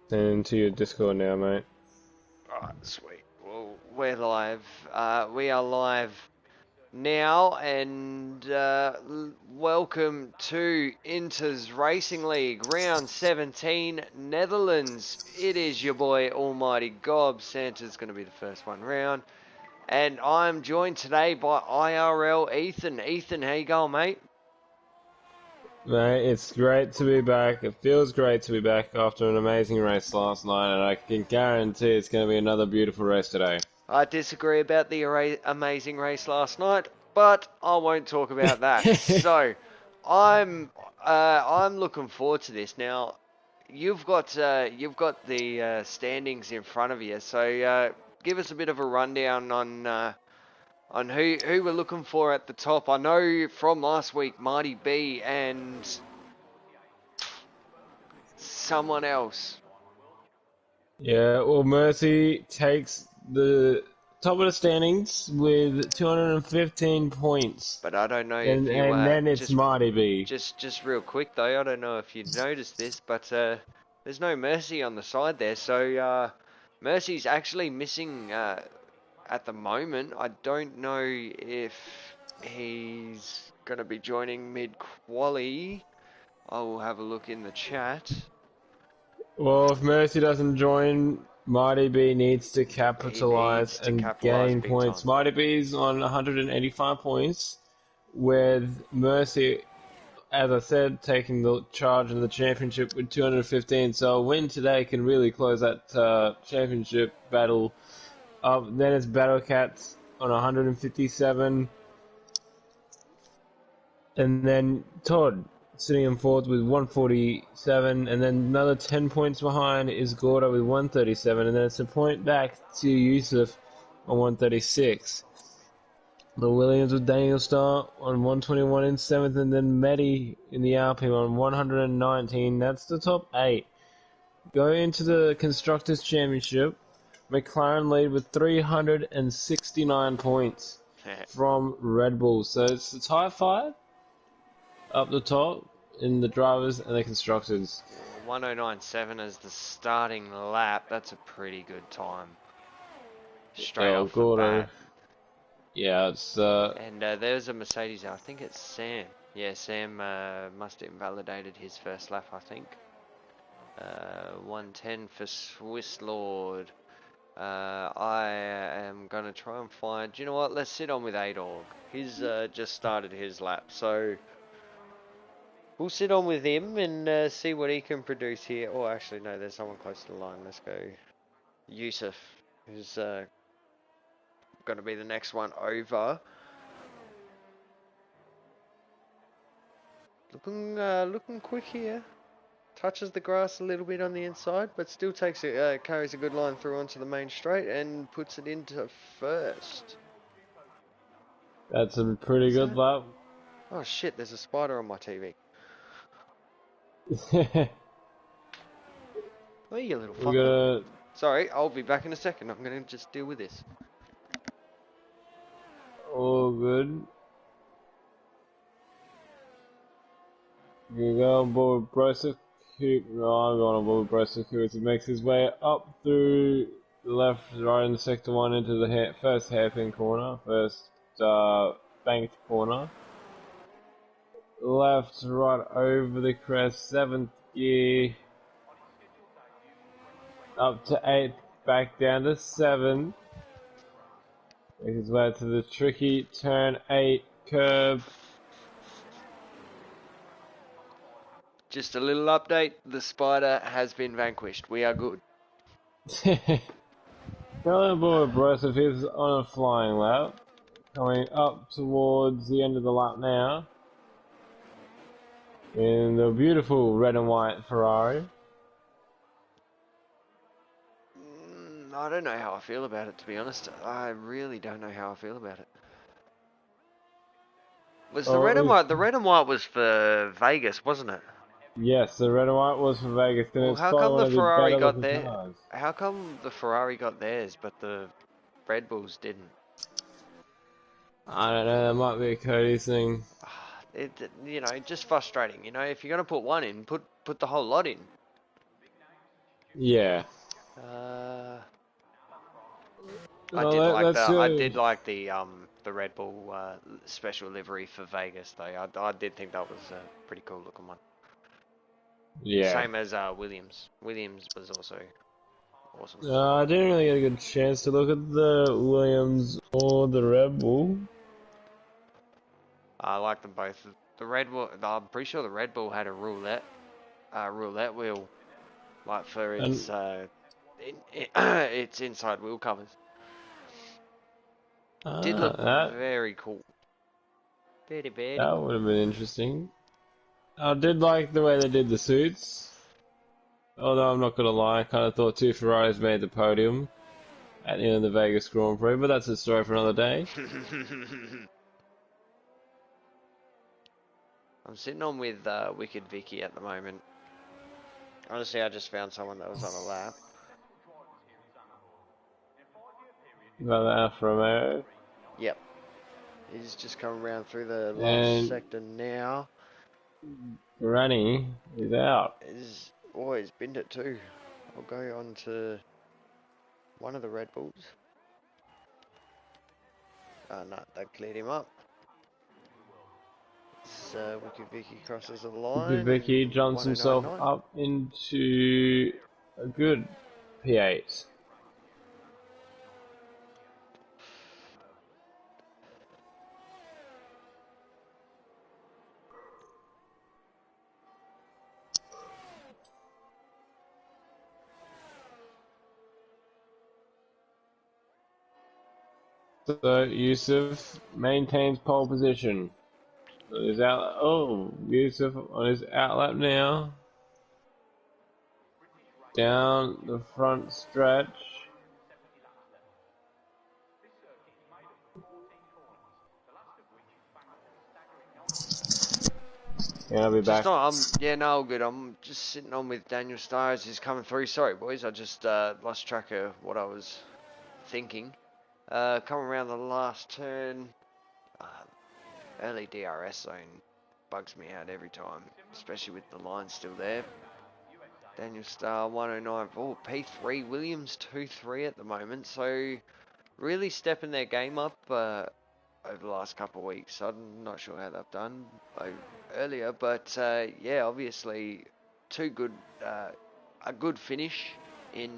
Send into your Discord now, mate. Alright, sweet. Well, we're live. We are live now, and welcome to Inter's Racing League, round 17, Netherlands. It is your boy, Almighty Gob. Santa's going to be the first one round. And I'm joined today by IRL Ethan. Ethan, how you going, mate? Mate, it's great to be back. It feels great to be back after an amazing race last night, and I can guarantee it's going to be another beautiful race today. I disagree about the amazing race last night, but I won't talk about that. So, I'm I'm looking forward to this. Now, you've got the standings in front of you. So, give us a bit of a rundown on who we're looking for at the top. I know from last week, Marty B and someone else. Yeah, well, Mercy takes the top of the standings with 215 points, But I don't know if you and then it's just Marty B. Just real quick though, I don't know if you noticed this, but there's no Mercy on the side there, so Mercy's actually missing at the moment. I don't know if he's gonna be joining mid quali. I will have a look in the chat. Well, if Mercy doesn't join, Marty B needs to He capitalize needs to and capitalize gain big points. time. Marty B's on 185 points, with Mercy, as I said, taking the charge in the championship with 215. So a win today can really close that championship battle up. Then it's Battle Cats on 157, and then Todd sitting in fourth with 147, and then another 10 points behind is Gordo with 137, and then it's a point back to Yusuf on 136. The Williams with Daniel Starr on 121 in seventh, and then Medi in the Alpine on 119. That's the top eight. Going into the Constructors' Championship, McLaren lead with 369 points from Red Bull. So it's the tie five up the top in the drivers and the constructors. 1097 as the starting lap. That's a pretty good time. Straight Oh, off the Gordo. bat. Yeah, it's And there's a Mercedes. I think it's Sam. Yeah, Sam must have invalidated his first lap, I think. 110 for Swiss Lord. I am going to try and find... Do you know what? Let's sit on with A-Dog. He's just started his lap. So we'll sit on with him and see what he can produce here. Oh, actually, no, there's someone close to the line. Let's go. Yusuf, who's going to be the next one over. Looking quick here. Touches the grass a little bit on the inside, but still carries a good line through onto the main straight and puts it into first. that's a pretty Is good that? lap. Oh shit! There's a spider on my TV. Oh, you little We're fucker. gonna. Sorry, I'll be back in a second. I'm gonna just deal with this. All good. We go on board with Broseph. No, I'm going on board with Broseph, who makes his way up through the left, right in the sector one into the first hairpin corner, first banked corner. Left, right over the crest, seventh gear, up to eighth, back down to seven. Makes his way to the tricky turn eight curb. Just a little update. The spider has been vanquished. We are good. Going aboard Broseph is on a flying lap. Coming up towards the end of the lap now. In the beautiful red and white Ferrari. I don't know how I feel about it, to be honest. I really don't know how I feel about it. Was the Oh, red it and was, white? The red and white was for Vegas, wasn't it? yes, the red and white was for Vegas, and Well, it's how probably come one the of the Ferrari better got looking there? cars. How come the Ferrari got theirs, but the Red Bulls didn't? I don't know, that might be a Cody's thing. Just frustrating. If you're gonna put one in, put the whole lot in. Yeah. Uh, Well, let's I go. did like the Red Bull special livery for Vegas though. I did think that was a pretty cool looking one. Yeah. Same as Williams. Williams was also awesome. I didn't really get a good chance to look at the Williams or the Red Bull. I like them both. The Red Bull, I'm pretty sure the Red Bull had a roulette wheel, like for And its its inside wheel covers. Did look that very cool. Very, very that cool. would have been interesting. I did like the way they did the suits. Although I'm not gonna lie, I kind of thought two Ferraris made the podium at the end of the Vegas Grand Prix, but that's a story for another day. I'm sitting on with Wicked Vicky at the moment. Honestly, I just found someone that was on a lap. About the Alfa Romeo. Yep. He's just coming around through the last And sector now. Granny is out. He's always binned it too. I'll go on to one of the Red Bulls. No, they cleared him up. So Wicked Vicky crosses the line Vicky and jumps himself 1099. up into a good P8. So Yusuf maintains pole position. He's out. Oh, Yusuf on his outlap now. Down the front stretch. Yeah, I'll be Just back. not, yeah, no, all good. I'm just sitting on with Daniel Stars. He's coming through. Sorry, boys, I just lost track of what I was thinking. Coming around the last turn, uh, early DRS zone bugs me out every time, especially with the line still there. Daniel Star 109. Oh, P3 Williams 2-3 at the moment. So really stepping their game up over the last couple of weeks. I'm not sure how they've done earlier, but yeah, obviously two good, a good finish in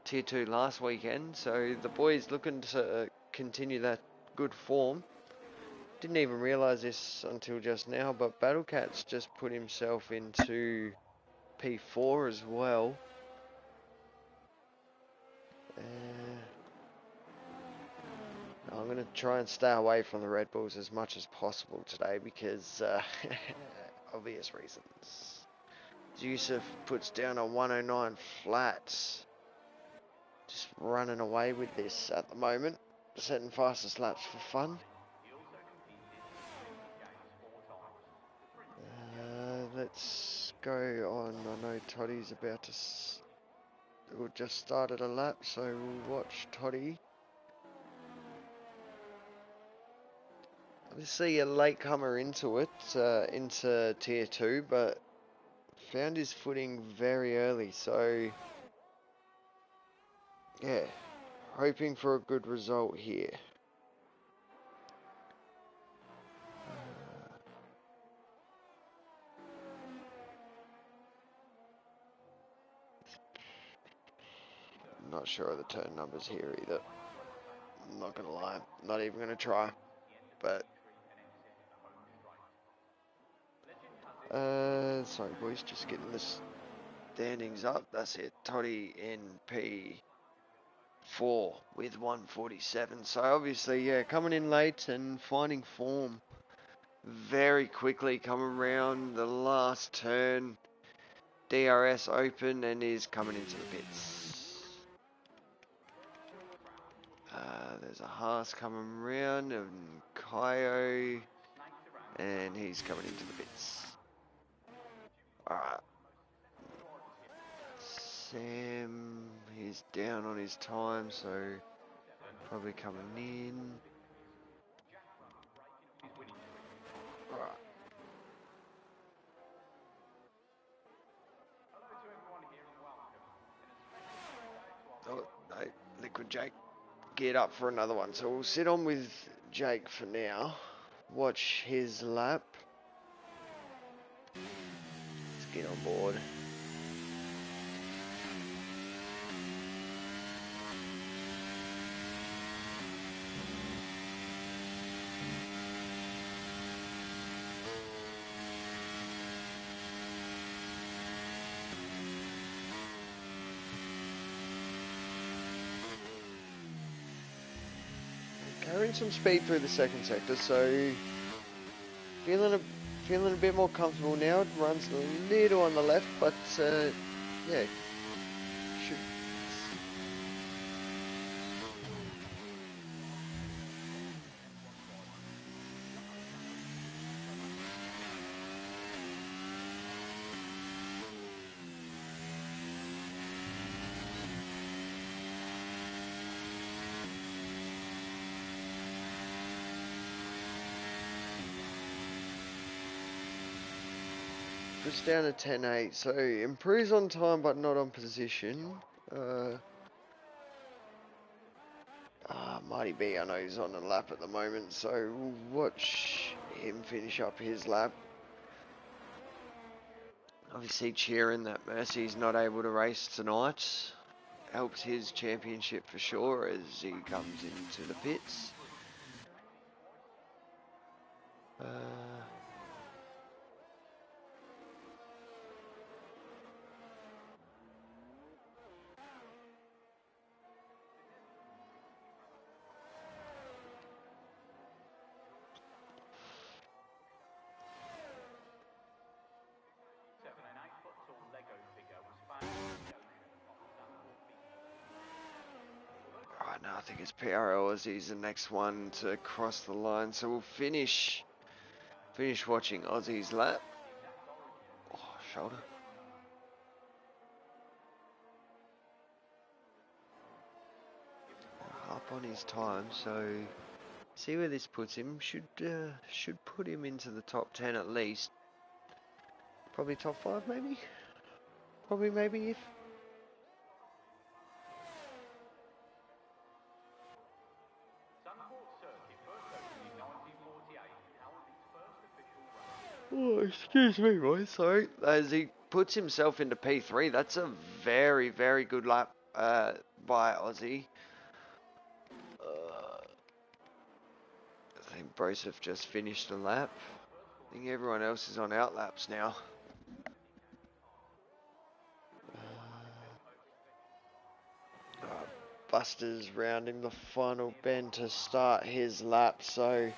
Tier 2 last weekend. So the boys looking to continue that good form. Didn't even realise this until just now, but Battlecat's just put himself into P4 as well. I'm going to try and stay away from the Red Bulls as much as possible today because obvious reasons. Yusuf puts down a 109 flat. Just running away with this at the moment. Setting fastest laps for fun. Let's go on. I know Toddy's about to... We'll just started a lap, so we'll watch Toddy. Obviously a latecomer into it, into Tier 2, but found his footing very early, so yeah, hoping for a good result here. Not sure of the turn numbers here either. I'm not gonna lie, not even gonna try, but sorry boys, just getting the standings up. That's it. Toddy in P4 with 147. So obviously, yeah, coming in late and finding form very quickly. Coming around the last turn, DRS open and is coming into the pits. There's a Haas coming around and Kaio, and he's coming into the pits. Alright. Sam, he's down on his time, so probably coming in. Alright. could Jake get up for another one? So we'll sit on with Jake for now. Watch his lap. Let's get on board. Carrying some speed through the second sector, so feeling a bit more comfortable now. It runs a little on the left, but yeah, should. Puts down a 10.8, so improves on time but not on position. Mighty B, I know he's on a lap at the moment, so we'll watch him finish up his lap. Obviously cheering that Mercy's not able to race tonight. Helps his championship for sure as he comes into the pits. Right now I think it's PRL as he's the next one to cross the line, so we'll finish watching Aussie's lap. Oh, shoulder. Up on his time, so see where this puts him. Should put him into the top 10 at least. Probably top 5 maybe. Probably maybe if. Oh, excuse me, boys. Sorry. As he puts himself into P3, that's a very, very good lap by Aussie. I think Broseph just finished a lap. I think everyone else is on out laps now. Buster's rounding the final bend to start his lap, so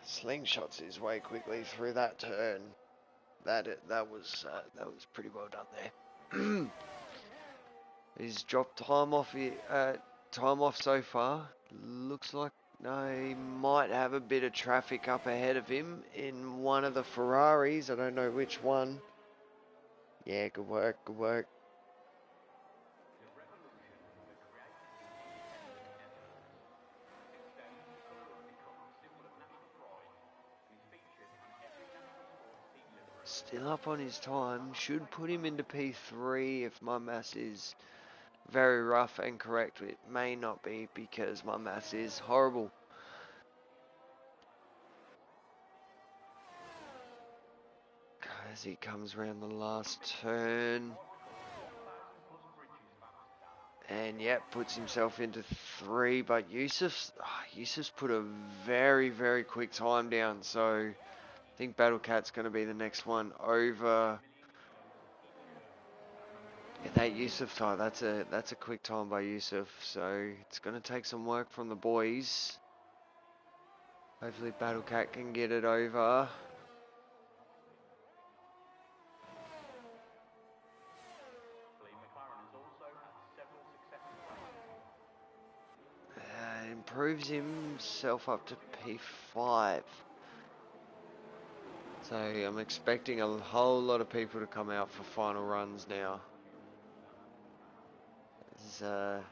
slingshots his way quickly through that turn. That was pretty well done there. He's dropped time off so far. Looks like he might have a bit of traffic up ahead of him in one of the Ferraris. I don't know which one. Yeah, good work, good work. Still up on his time. Should put him into P3 if my maths is very rough and correct. It may not be because my maths is horrible. As he comes around the last turn. And yep, puts himself into 3, but Yusuf's put a very, very quick time down, so I think Battle Cat's going to be the next one over. Yeah, that Yusuf time, that's a quick time by Yusuf, so it's going to take some work from the boys. Hopefully Battle Cat can get it over. Improves himself up to P5. So I'm expecting a whole lot of people to come out for final runs now. just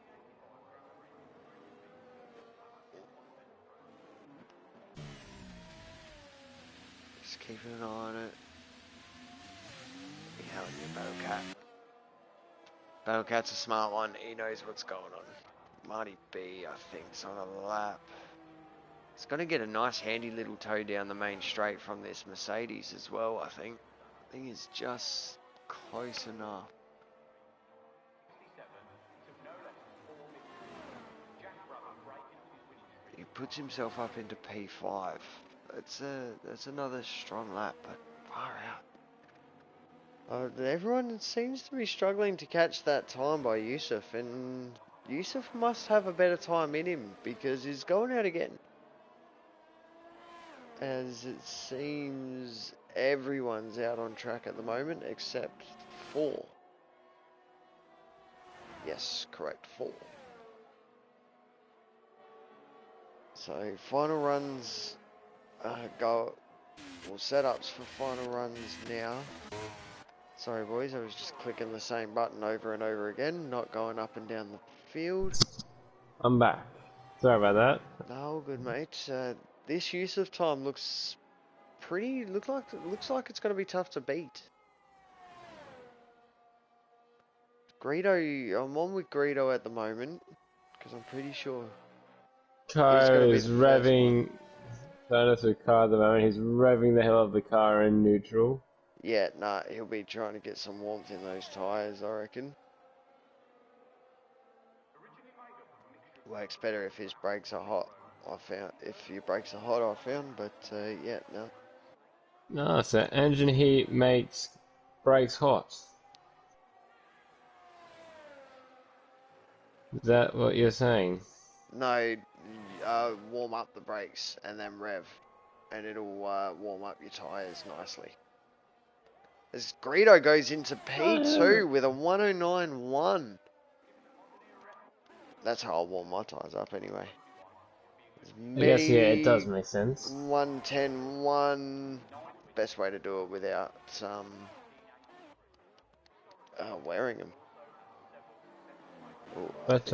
keeping an eye on it. Hell yeah, Battlecat. Battlecat's a smart one. He knows what's going on. Marty B, I think, is on a lap. It's going to get a nice handy little tow down the main straight from this Mercedes as well, I think. I think it's just close enough. He puts himself up into P5. That's another strong lap, but far out. Everyone seems to be struggling to catch that time by Yusuf, and Yusuf must have a better time in him because he's going out again. As it seems everyone's out on track at the moment except 4. Yes, correct, 4. So final runs setups for final runs now. Sorry boys, I was just clicking the same button over and over again, not going up and down the field. I'm back. Sorry about that. No, good mate. This use of time looks like it's going to be tough to beat. Greedo, I'm on with Greedo at the moment because I'm pretty sure Kyle is revving. Bonus with car at the moment. He's revving the hell of the car in neutral. Yeah, nah, he'll be trying to get some warmth in those tyres, I reckon. Works better if his brakes are hot. If your brakes are hot, I found, but yeah, no. No, so engine heat makes brakes hot. Is that what you're saying? No, warm up the brakes and then rev, and it'll warm up your tyres nicely. As Greedo goes into P2 with a 109.1. That's how I'll warm my tyres up anyway. I guess, yeah, it does make sense. 110.1. Best way to do it without wearing them. Ooh, But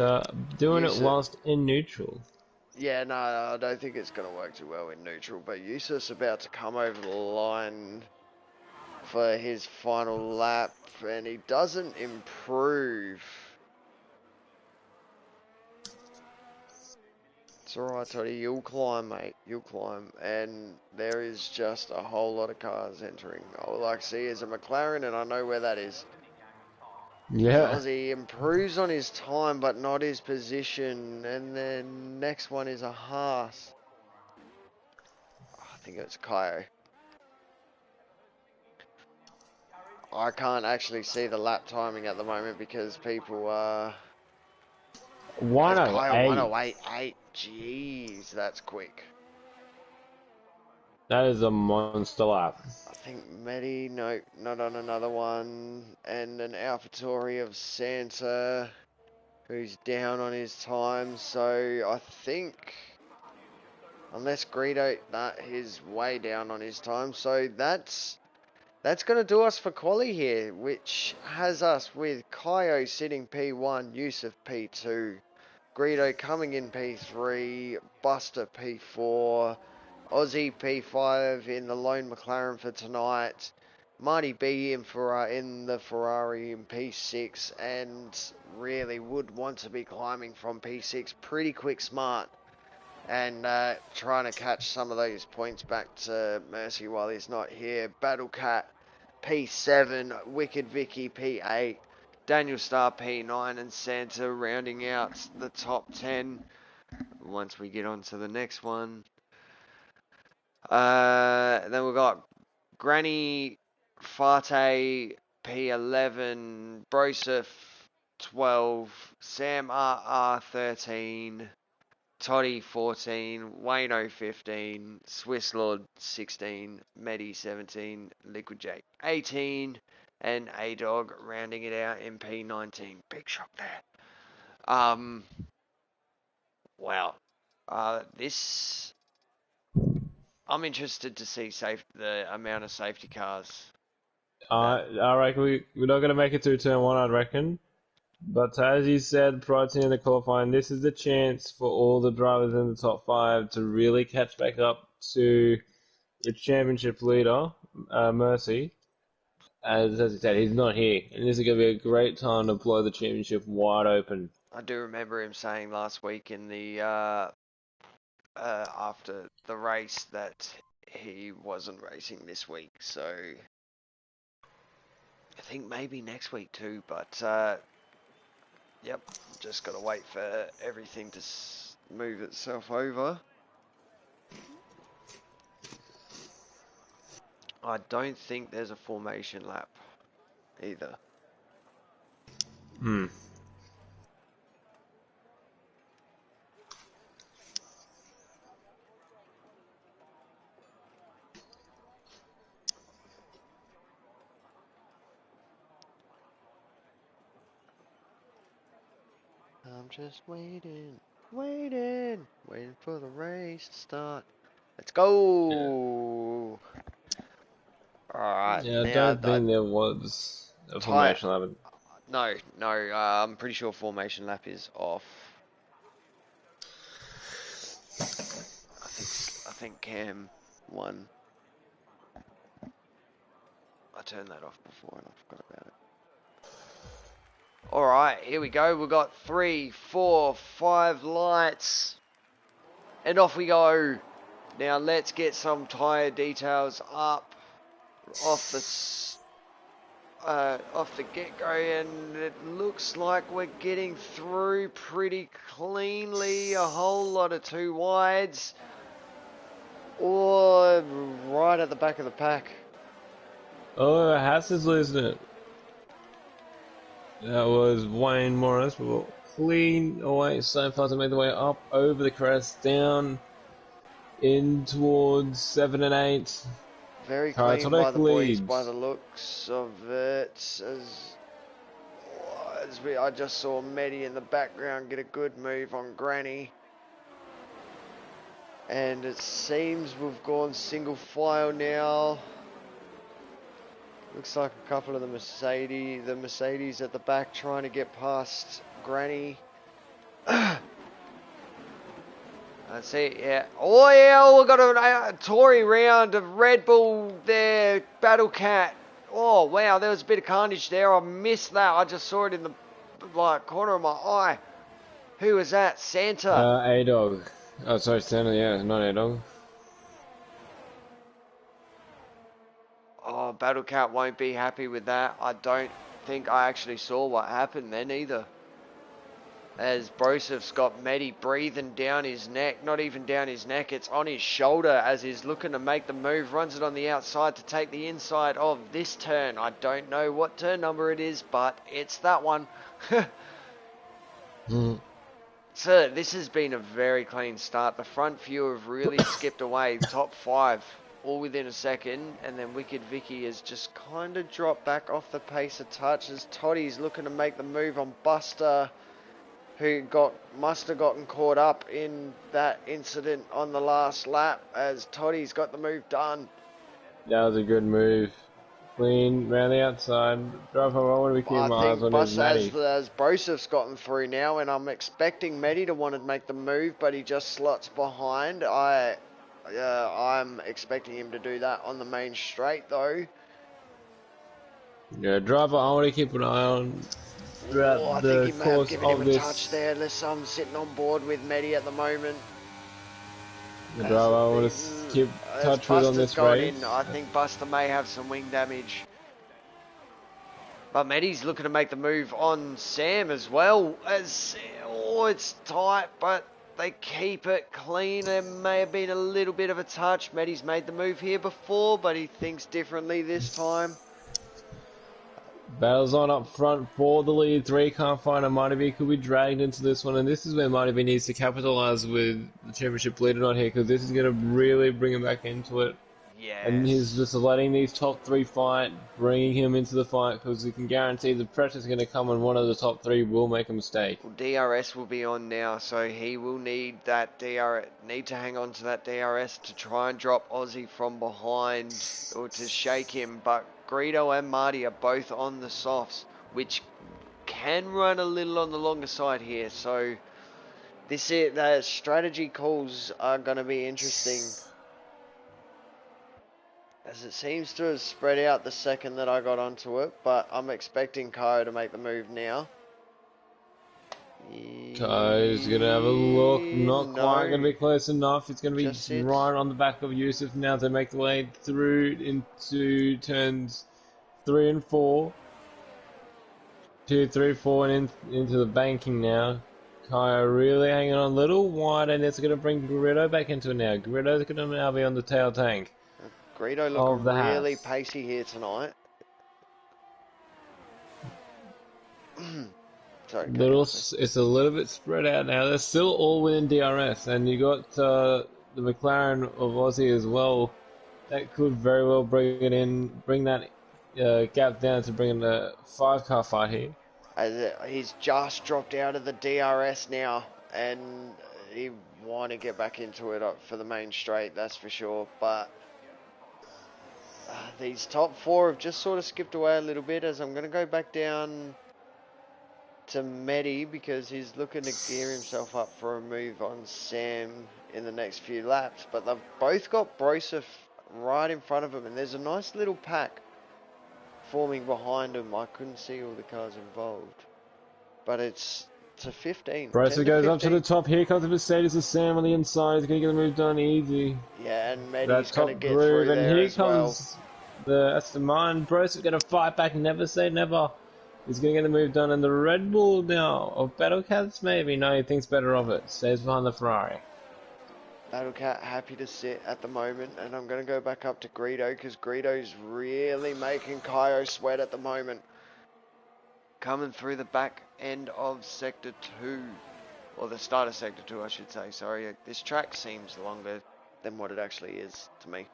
doing it whilst in neutral. Yeah, no, I don't think it's going to work too well in neutral, but Yusuf's about to come over the line for his final lap, and he doesn't improve. It's alright, Toddy, you'll climb, mate, you'll climb, and there is just a whole lot of cars entering. All I see is a McLaren, and I know where that is. Yeah. Because he improves on his time, but not his position, and then next one is a Haas. I think it's Kaio. I can't actually see the lap timing at the moment because people are... 108. 108.8. Jeez, that's quick. That is a monster lap. I think Medi, no, not on another one. And an AlphaTauri of Santa, who's down on his time. So I think, unless Greedo, he's way down on his time. So that's going to do us for quali here, which has us with Kaio sitting P1, Yusuf P2, Greedo coming in P3, Buster P4, Aussie P5 in the lone McLaren for tonight, Marty B in the Ferrari in P6, and really would want to be climbing from P6 pretty quick smart, and trying to catch some of those points back to Mercy while he's not here. Battlecat P7, Wicked Vicky P8, Daniel Star P9, and Santa rounding out the top 10 once we get on to the next one. Then we've got Granny Fate P11, Broseph 12, Sam RR 13, Toddy 14, Wayno 15, Swiss Lord 16, Medi 17, Liquid Jake 18, and A-Dog rounding it out in P19. Big shot there. Wow. This... I'm interested to see the amount of safety cars. I reckon we're not going to make it through turn 1, I'd reckon. But as you said prior to the qualifying, this is the chance for all the drivers in the top five to really catch back up to the championship leader, Mercy. As you said, he's not here, and this is going to be a great time to blow the championship wide open. I do remember him saying last week in the after the race that he wasn't racing this week, so I think maybe next week too. But yep, just gotta wait for everything to move itself over. I don't think there's a formation lap either. Hmm. I'm just waiting for the race to start. Let's go! Alright, Yeah, I now don't the think there was a tire. formation lap. No, I'm pretty sure formation lap is off. I think Cam won. I turned that off before and I forgot about it. Alright, here we go. We've got 3, 4, 5 lights. And off we go. Now let's get some tyre details up off the get-go, and it looks like we're getting through pretty cleanly. A whole lot of 2 wides, or right at the back of the pack. Oh, Haas is losing it. That was Wayne Morris. Will clean away so far to make the way up over the crest, down in towards 7 and 8. Very clean by the boys by the leads. looks of it. I just saw Medi in the background get a good move on Granny. And it seems we've gone single file now. Looks like a couple of the Mercedes at the back trying to get past Granny. That's it, yeah. Oh yeah, we got a Tory round of Red Bull there, Battle Cat. Oh wow, there was a bit of carnage there. I missed that. I just saw it in the corner of my eye. Who was that? Santa. A-Dog. Oh, sorry, Santa, yeah, not A-Dog. Oh, Battle Cat won't be happy with that. I don't think I actually saw what happened then either. As Brosef's got Medi breathing down his neck, not even down his neck, it's on his shoulder as he's looking to make the move, runs it on the outside to take the inside of this turn. I don't know what turn number it is, but it's that one. So this has been a very clean start. The front few have really skipped away, top 5 all within a second, and then Wicked Vicky has just kind of dropped back off the pace a touch as Toddy's looking to make the move on Buster, who must have gotten caught up in that incident on the last lap as Toddy's got the move done. That was a good move. Clean, round the outside. Drive home, I want to be keeping my eyes on his Matty. As Brosef's gotten through now, and I'm expecting Medi to want to make the move, but he just slots behind. I'm expecting him to do that on the main straight, though. Yeah, driver, I want to keep an eye on throughout the course of this. I think he may have given him a touch there, unless I'm sitting on board with Medi at the moment. The driver I want to keep touch with on this race. I think Buster may have some wing damage. But Medi's looking to make the move on Sam as well. It's tight, but they keep it clean. There may have been a little bit of a touch. Medi's made the move here before, but he thinks differently this time. Battles on up front for the lead. 3 can't find a Mighty B. Could be dragged into this one, and this is where Mighty B needs to capitalise with the championship leader not here, because this is going to really bring him back into it. Yes. And he's just letting these top 3 fight, bringing him into the fight, because he can guarantee the pressure's going to come and one of the top 3 will make a mistake. Well, DRS will be on now, so he will need that need to hang on to that DRS to try and drop Aussie from behind or to shake him, but Greedo and Marty are both on the softs, which can run a little on the longer side here, so the strategy calls are going to be interesting, as it seems to have spread out the second that I got onto it, but I'm expecting Kyo to make the move now. Kyo's gonna have a look, not quite gonna No, be close enough. It's gonna be just sits. right on the back of Yusuf now to make the way through into turns 3 and 4. 2, 3, 4, and into the banking now. Kyo really hanging on a little wide, and it's gonna bring Gritto back into it now. Gritto's gonna now be on the tail tank. Greedo looking really pacey here tonight. Sorry, It's a little bit spread out now. They're still all within DRS, and you got the McLaren of Aussie as well. That could very well bring that gap down to bring in a 5-car fight here. He's just dropped out of the DRS now, and he want to get back into it for the main straight, that's for sure. But these top 4 have just sort of skipped away a little bit, as I'm going to go back down to Medi, because he's looking to gear himself up for a move on Sam in the next few laps. But they've both got Broseph right in front of him, and there's a nice little pack forming behind him. I couldn't see all the cars involved, but it's to 15. Broseph goes up to the top. Here comes the Mercedes of Sam on the inside. He's going to get the move done easy. Yeah, and Medi's going to get through and there here as comes the Aston Martin. Broseph's going to fight back. Never say never. He's going to get the move done, and the Red Bull now, of Battlecats maybe. No, he thinks better of it. Stays behind the Ferrari. Battlecat happy to sit at the moment, and I'm going to go back up to Greedo, because Greedo's really making Kyo sweat at the moment. Coming through the back end of Sector 2, or the start of Sector 2 I should say, sorry. This track seems longer than what it actually is to me.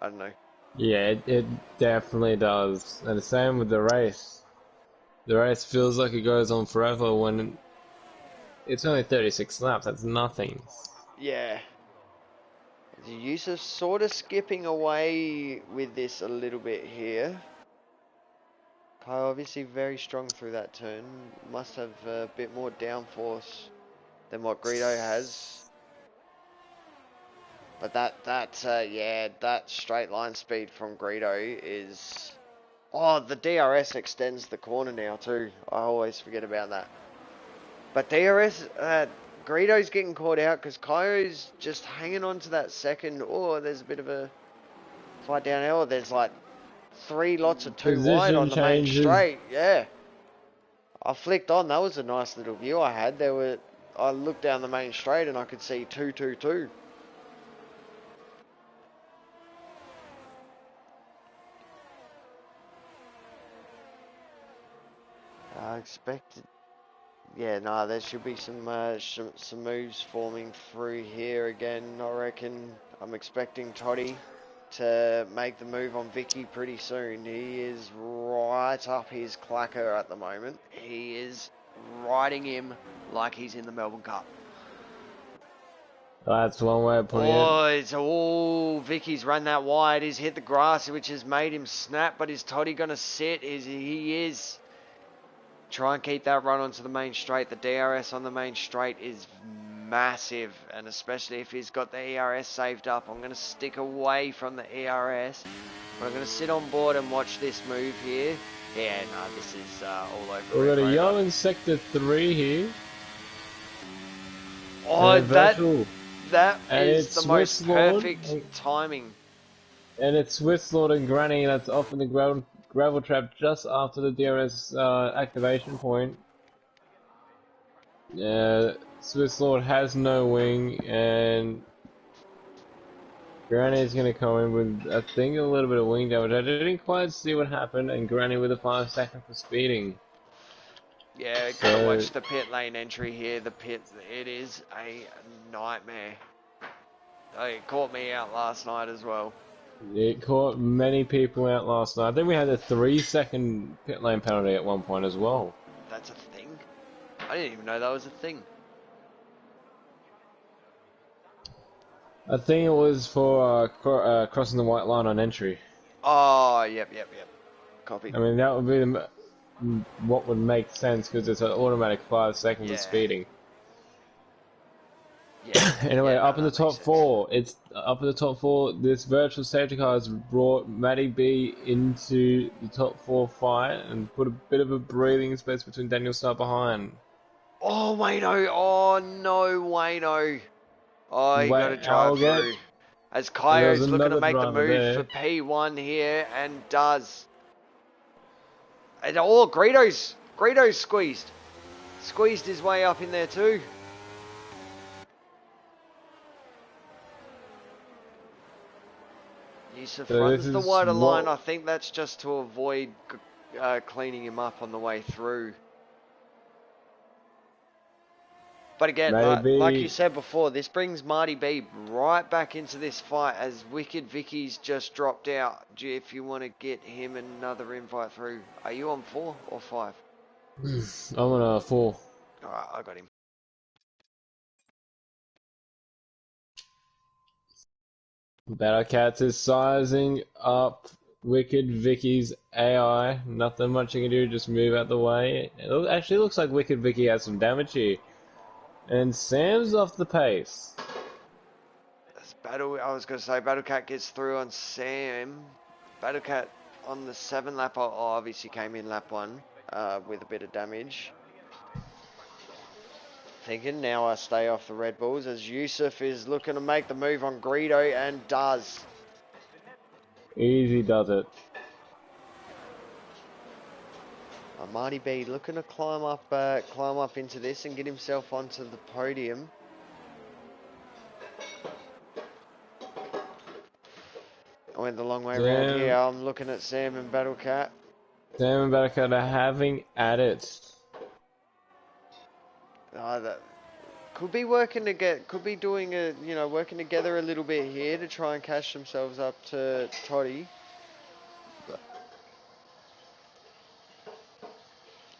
I don't know. Yeah, it definitely does. And the same with the race. The race feels like it goes on forever when it's only 36 laps. That's nothing. Yeah. The use of sort of skipping away with this a little bit here. Kyo obviously very strong through that turn. Must have a bit more downforce than what Greedo has. But that straight line speed from Greedo is... Oh, the DRS extends the corner now too. I always forget about that. But DRS, Greedo's getting caught out because Kyo's just hanging on to that second. Oh, there's a bit of a fight down there. There's like 3 lots of 2 wide on the main straight. Yeah. I flicked on. That was a nice little view I had. I looked down the main straight and I could see 222. I expected. Yeah, no, there should be some moves forming through here again. I reckon I'm expecting Toddy to make the move on Vicky pretty soon. He is right up his clacker at the moment. He is riding him like he's in the Melbourne Cup. That's one way of putting it. Vicky's run that wide. He's hit the grass, which has made him snap. But is Toddy going to sit? He is. Try and keep that run onto the main straight. The DRS on the main straight is massive, and especially if he's got the ERS saved up. I'm going to stick away from the ERS, but I'm going to sit on board and watch this move here. Yeah, no, this is all over. We've got a yellow in Sector 3 here. Oh, that is the most perfect timing. And it's Swisslord and Granny that's off in the gravel trap just after the DRS activation point. Swisslord has no wing, and Granny's going to come in with, I think, a little bit of wing damage. I didn't quite see what happened, and Granny with a 5 second for speeding. Yeah, gotta watch the pit lane entry here. It is a nightmare. It caught me out last night as well. It caught many people out last night. I think we had a 3 second pit lane penalty at one point as well. That's a thing? I didn't even know that was a thing. I think it was for crossing the white line on entry. Oh, yep. Copy. I mean, that would be what would make sense because it's an automatic 5 seconds of Yeah. speeding. Yeah. Anyway, Yeah, no, up in the that makes top sense. four, it's up in the top four. This virtual safety car has brought Matty B into the top four fight and put a bit of a breathing space between Daniel Star behind. Oh, Wayno. Oh, no, Wayno. Oh, you got Wait, to drive I'll get. through. As And there was Kaio's looking to another make the driver move for there. P1 here and does. And oh, Greedo's squeezed. Squeezed his way up in there too. Yusuf So this runs the is wider line. what. I think that's just to avoid cleaning him up on the way through. But again, like you Maybe. said before, this brings Marty B right back into this fight as Wicked Vicky's just dropped out. If you want to get him another invite through, are you on 4 or 5? I'm on a 4. Alright, I got him. Battlecats is sizing up Wicked Vicky's AI. Nothing much you can do, just move out the way. It actually looks like Wicked Vicky has some damage here. And Sam's off the pace. I was going to say, Battlecat gets through on Sam. Battlecat on the 7 lap, obviously came in lap 1 with a bit of damage. Thinking now I stay off the Red Bulls as Yusuf is looking to make the move on Greedo and does. Easy does it. Marty B looking to climb up into this and get himself onto the podium. I went the long way around here. I'm looking at Sam and Battlecat. Sam and Battlecat are having at it. That could be working to get, could be doing a, working together a little bit here to try and cash themselves up to Toddy.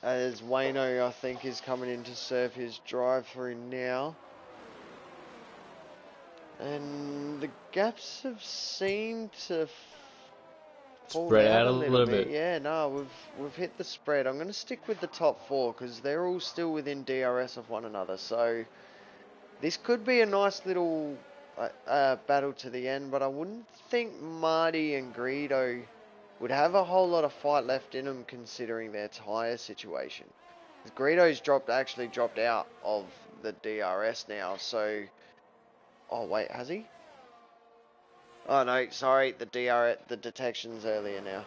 As Wayno, I think, is coming in to serve his drive-through now. And the gaps have seemed to fall Spread out out a a little little bit. bit. Yeah, no, we've hit the spread. I'm going to stick with the top 4 because they're all still within DRS of one another. So this could be a nice little battle to the end, but I wouldn't think Marty and Greedo would have a whole lot of fight left in them considering their tyre situation. Greedo's actually dropped out of the DRS now, so... Oh, wait, has he? Oh, no, sorry, the detection's earlier now.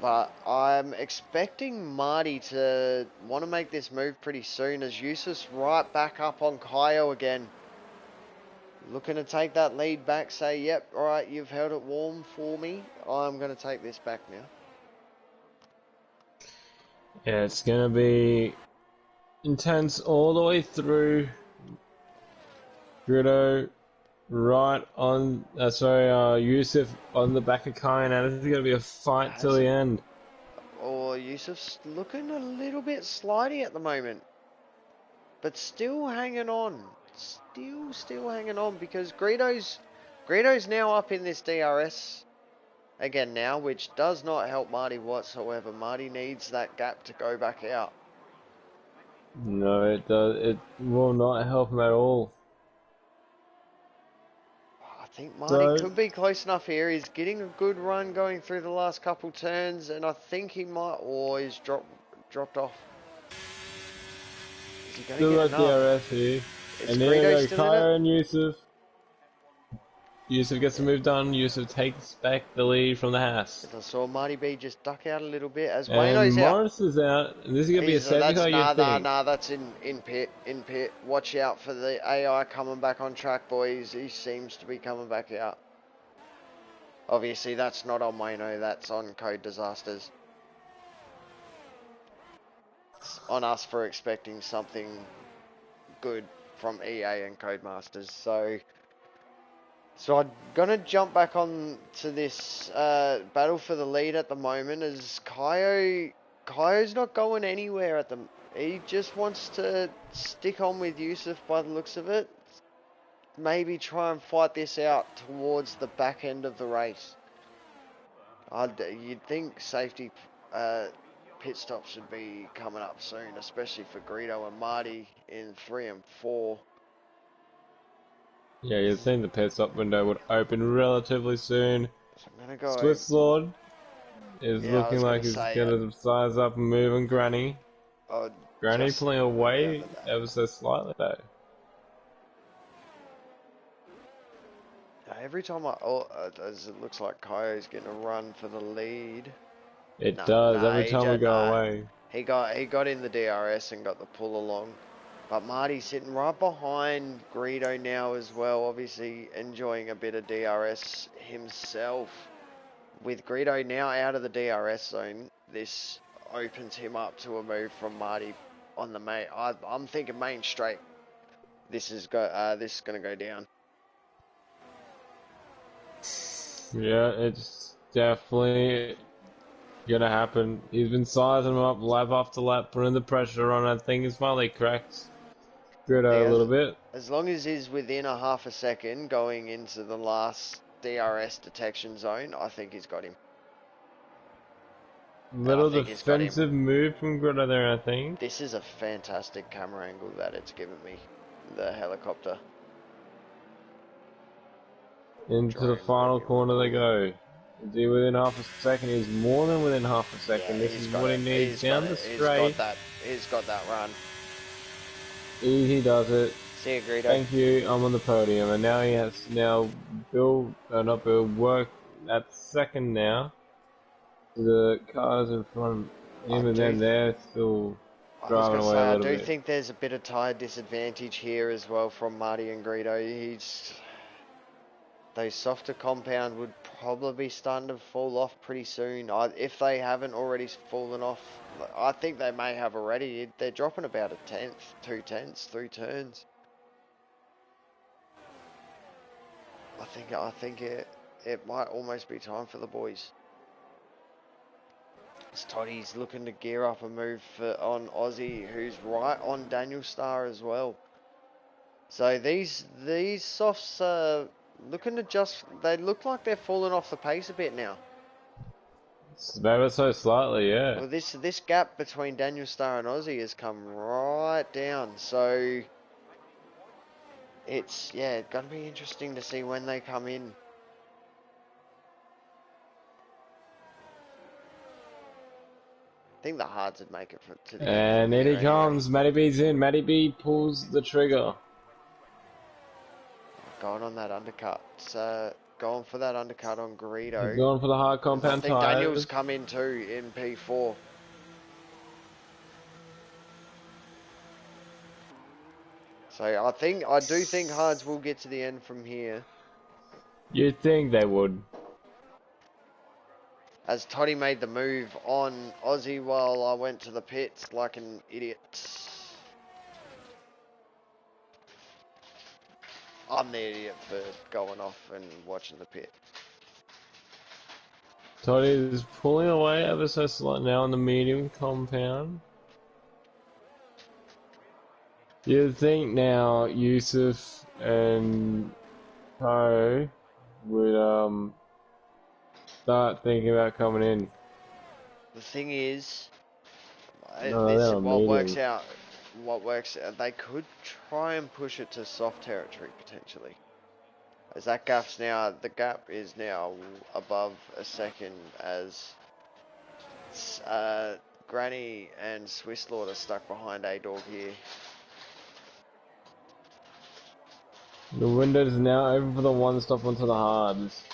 But I'm expecting Marty to want to make this move pretty soon as Yusuf's right back up on Kaio again. Looking to take that lead back, say, yep, alright, you've held it warm for me. I'm going to take this back now. Yeah, it's gonna be intense all the way through. Grudo right on, Yusuf on the back of Kyan, and it's gonna be a fight till the end. Oh, Yusuf's looking a little bit slidey at the moment. But still hanging on. Still hanging on because Greedo's now up in this DRS again now, which does not help Marty whatsoever. Marty needs that gap to go back out. No, it does. It will not help him at all. I think Marty So, could be close enough here. He's getting a good run going through the last couple turns, and I think he might. Oh, he's dropped off. Is he going to still get got enough? DRS here. Is And there Greedo go still in it? Kaya and Yusuf. Yusuf gets the move done. Yusuf takes back the lead from the Haas. I saw Marty B just duck out a little bit as And Wayno's out. Morris is out. And this is going to be a safety car, you'd think. That's in pit. Watch out for the AI coming back on track, boys. He seems to be coming back out. Obviously, that's not on Wayno. That's on Code Disasters. It's on us for expecting something good from EA and Codemasters. So I'm gonna jump back on to this battle for the lead at the moment as Kaio's not going anywhere at the. He just wants to stick on with Yusuf by the looks of it. Maybe try and fight this out towards the back end of the race. You'd think safety pit stop should be coming up soon, especially for Greedo and Marty in 3 and 4. Yeah, you'd think the pit stop window would open relatively soon. So I'm gonna go. Swiss Lord is Yeah, I looking was like gonna he's say. gonna size up and move on Granny. I'd Granny just pulling move out away of that. ever so slightly though. Every time as it looks like Kaio's getting a run for the lead. It No, does no, every time we AJ, go no. away. He got in the DRS and got the pull along. But Marty's sitting right behind Greedo now as well, obviously enjoying a bit of DRS himself. With Greedo now out of the DRS zone, this opens him up to a move from Marty on the main. I'm thinking main straight. This is going to go down. Yeah, it's definitely gonna happen. He's been sizing him up lap after lap, putting the pressure on. I think he's finally cracked Gritto a little bit. As long as he's within a half a second going into the last DRS detection zone, I think he's got him. Little defensive move from Gritto there, I think. This is a fantastic camera angle that it's given me. The helicopter. Into the final corner they go. Is he within half a second? He's more than within half a second. Yeah, this is what he needs. Down the straight. He's got that run. He does it. See you, Greedo. Thank you. I'm on the podium, and now he has work that second now. The cars in front of him, and then they're still driving away a little bit. I do think there's a bit of tire disadvantage here as well from Marty and Greedo. Those softer compound would probably be starting to fall off pretty soon. If they haven't already fallen off, I think they may have already. They're dropping about a tenth, 2 tenths, 3 turns. I think it might almost be time for the boys. Toddy's looking to gear up a move on Aussie, who's right on Daniel Star as well. So these softs are looking to they look like they're falling off the pace a bit now. Ever so slightly, yeah. Well, this gap between Daniel Star and Aussie has come right down. So it's going to be interesting to see when they come in. I think the Hards would make it to the end. And in he comes. Matty B's in. Matty B pulls the trigger. Going on that undercut. Going for that undercut on Greedo. He's going for the hard compound tires. I think Daniel's come in too in P4. So I do think Hards will get to the end from here. You'd think they would. As Toddy made the move on Aussie while I went to the pits like an idiot. I'm the idiot for going off and watching the pit. Toddy is pulling away ever so slightly now on the medium compound. You'd think now Yusuf and Ko would start thinking about coming in. The thing is, what works out, they could try and push it to soft territory potentially. As the gap is now above a second as Granny and Swiss Lord are stuck behind A-Dog here. The window is now open for the one stop onto the Hards.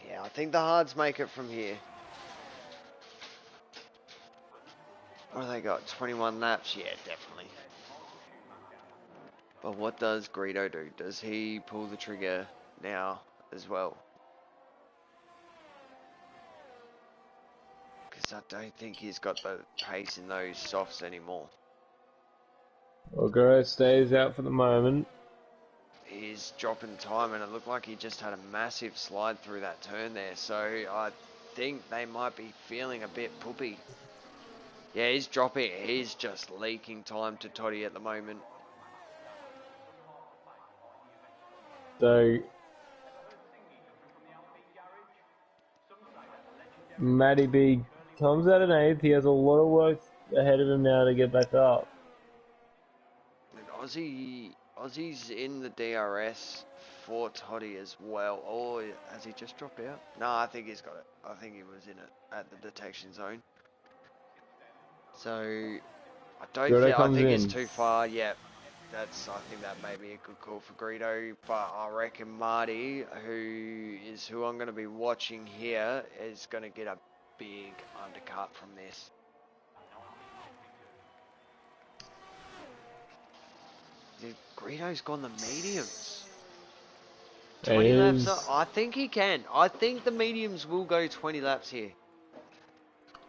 Yeah, I think the Hards make it from here. What have they got? 21 laps? Yeah, definitely. But what does Greedo do? Does he pull the trigger now as well? Because I don't think he's got the pace in those softs anymore. Well, Guro stays out for the moment. He's dropping time, and it looked like he just had a massive slide through that turn there. So I think they might be feeling a bit poopy. Yeah, he's dropping. He's just leaking time to Toddy at the moment. So Matty B comes out in 8th. He has a lot of work ahead of him now to get back up. And Aussie's in the DRS for Toddy as well. Or has he just dropped out? No, I think he's got it. I think he was in it at the detection zone. So I don't Greedo think. I comes think in. it's too far. Yeah, I think that may be a good call for Greedo. But I reckon Marty, who I'm going to be watching here, is going to get a big undercut from this. Greedo's gone the mediums. 20 laps. I think he can. I think the mediums will go 20 laps here.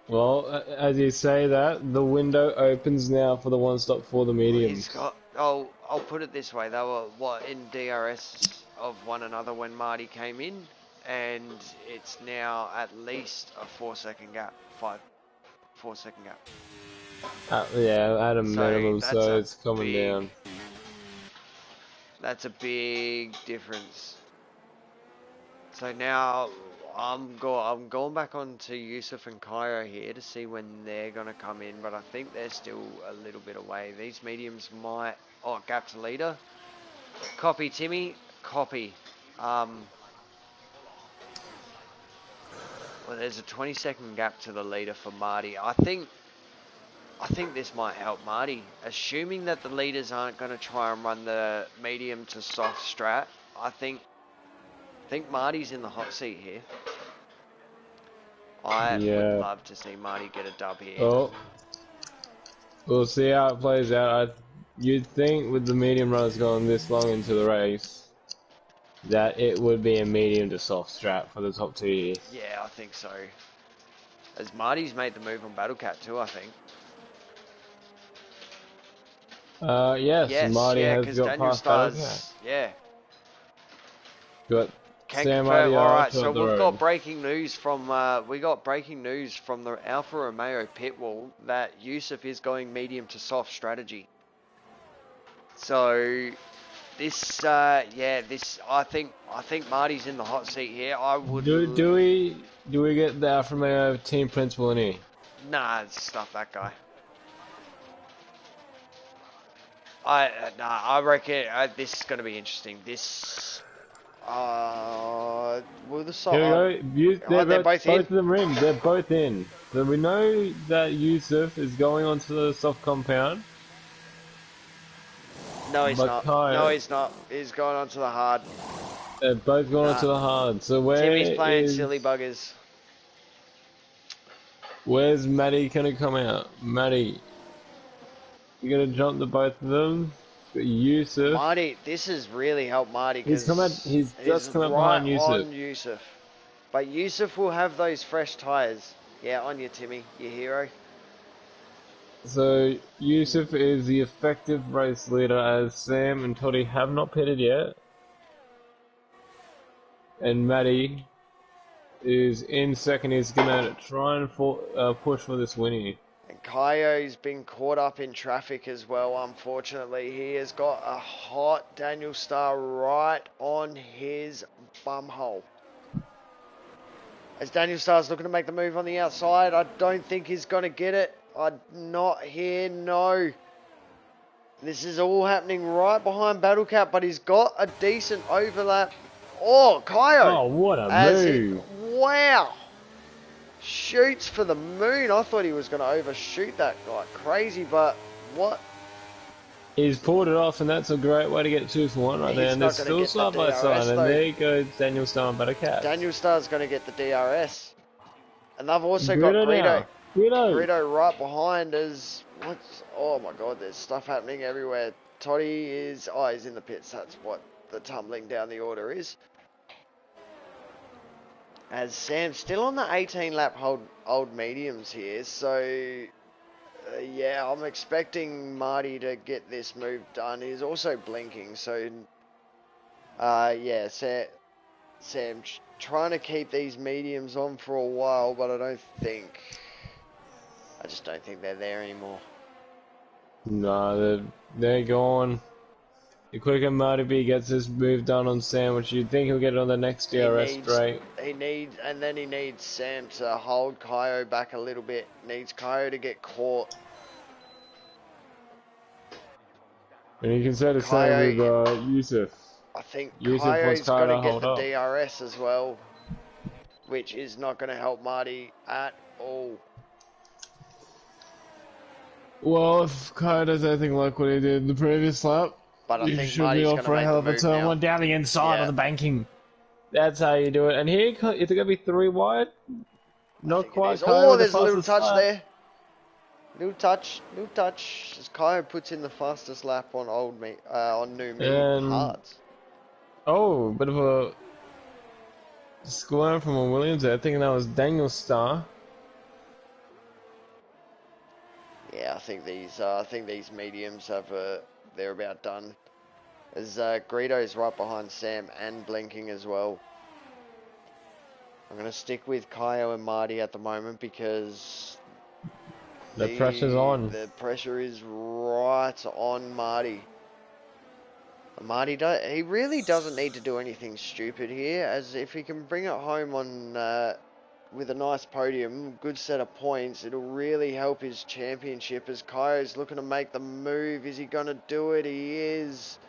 Well, as you say that, the window opens now for the one stop for the mediums. I'll put it this way. They were in DRS of one another when Marty came in, and it's now at least a 4-second gap. 4-second gap. Yeah, at a minimum, so it's coming down. That's a big difference. So now I'm going back on to Yusuf and Cairo here to see when they're going to come in, but I think they're still a little bit away. These mediums might... Oh, gap to leader. Copy, Timmy. Copy. Well, there's a 20-second gap to the leader for Marty. I think this might help Marty. Assuming that the leaders aren't going to try and run the medium to soft strat, I think Marty's in the hot seat here. I would love to see Marty get a dub here. Oh, we'll see how it plays out. You'd think with the medium runners going this long into the race that it would be a medium to soft strat for the top 2 years. Yeah, I think so. As Marty's made the move on Battlecat too, I think. Yes, Marty has got Daniel past Stars, Battlecat. Yeah. Got Can Sam confirm. All right, so we've got breaking news from the Alfa Romeo pit wall that Yusuf is going medium to soft strategy. So this, I think Marty's in the hot seat here. I would. Do we get the Alfa Romeo team principal in here? Nah, stuff that guy. I reckon this is going to be interesting. This. Will the side? Here we go. They're both in. Both of them are in. They're both in. So we know that Yusuf is going onto the soft compound. No, he's not. No, he's not. He's going onto the hard. They're both going onto the hard. So Timmy's playing silly buggers. Where's Matty gonna come out? Matty, you gonna jump the both of them? Yusuf. Marty, this has really helped Marty. He's just come out behind Yusuf. On Yusuf. But Yusuf will have those fresh tyres. Yeah, on you, Timmy, your hero. So Yusuf is the effective race leader as Sam and Toddy have not pitted yet. And Matty is in second. He's gonna try and push for this winning. And Kaio's been caught up in traffic as well, unfortunately. He has got a hot Daniel Star right on his bumhole. As Daniel Star's looking to make the move on the outside, I don't think he's going to get it. I'm not here, no. This is all happening right behind Battlecat, but he's got a decent overlap. Oh, Kaio! Oh, what a move! Wow! Shoots for the moon. I thought he was going to overshoot that like crazy, but what? He's pulled it off, and that's a great way to get 2 for 1 right there. And they're still side by side, and there goes Daniel Star and Battlecat. Daniel Star's going to get the DRS. And they've also got Greedo right behind as... Oh my god, there's stuff happening everywhere. Toddy is... Oh, he's in the pits. That's what the tumbling down the order is. As Sam's still on the 18 lap old mediums here, so yeah, I'm expecting Marty to get this move done. He's also blinking, so yeah, Sam trying to keep these mediums on for a while, but I just don't think they're there anymore. No, they're gone. The quicker Marty B gets this move done on Sam, which you'd think he'll get it on the next DRS straight. He needs Sam to hold Kaio back a little bit. Needs Kaio to get caught. And you can say the same with Yusuf. I think Yusuf wants Kaio's got to get hold the up. DRS as well, which is not going to help Marty at all. Well, if Kaio does anything like what he did in the previous lap, but I you think should Marty's be off for a hell of a turn one down the inside of the banking. That's how you do it. And here, is it going to be 3 wide? Not quite. Oh, there's a little touch there. Little touch. As Kaio puts in the fastest lap on on new hards. Oh, bit of a squirm from a Williams there. I think that was Daniel Starr. Yeah, I think these mediums they're about done. As Greedo's right behind Sam and blinking as well. I'm going to stick with Kaio and Marty at the moment because the pressure's on. The pressure is right on Marty. He really doesn't need to do anything stupid here, as if he can bring it home on with a nice podium, good set of points, it'll really help his championship. As Kaio's looking to make the move, is he going to do it? He is.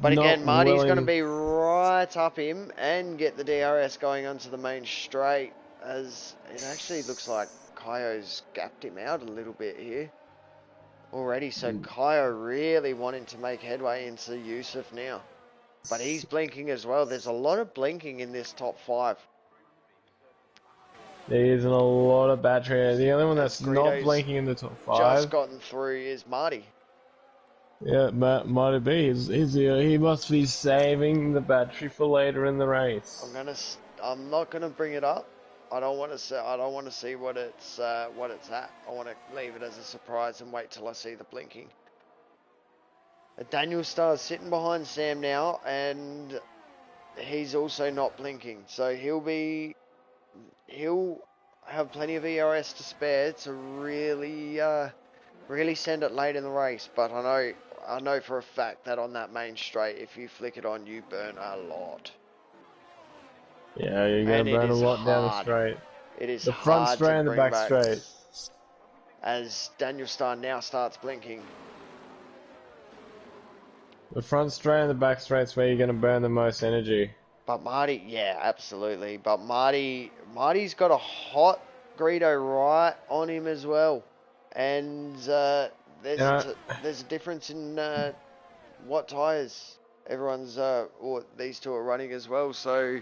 But again, Marty's going to be right up him and get the DRS going onto the main straight, as it actually looks like Kaio's gapped him out a little bit here already. So Kaio really wanting to make headway into Yusuf now. But he's blinking as well. There's a lot of blinking in this top 5. There isn't a lot of battery. The only one that's not blinking in the top 5 just gotten through is Marty. Yeah, Marty B. He must be saving the battery for later in the race. I'm not gonna bring it up. I don't want to see what it's at. I want to leave it as a surprise and wait till I see the blinking. Daniel Starr's sitting behind Sam now, and he's also not blinking. So he'll have plenty of ERS to spare to really send it late in the race. But I know for a fact that on that main straight, if you flick it on, you burn a lot. Yeah, you're going to burn a lot down the straight. It is the front straight and the back straight. As Daniel Starr now starts blinking. The front straight and the back straight's where you're going to burn the most energy. But Marty, yeah, absolutely. But Marty's got a hot Greedo right on him as well. And there's a difference in what tyres these two are running as well. So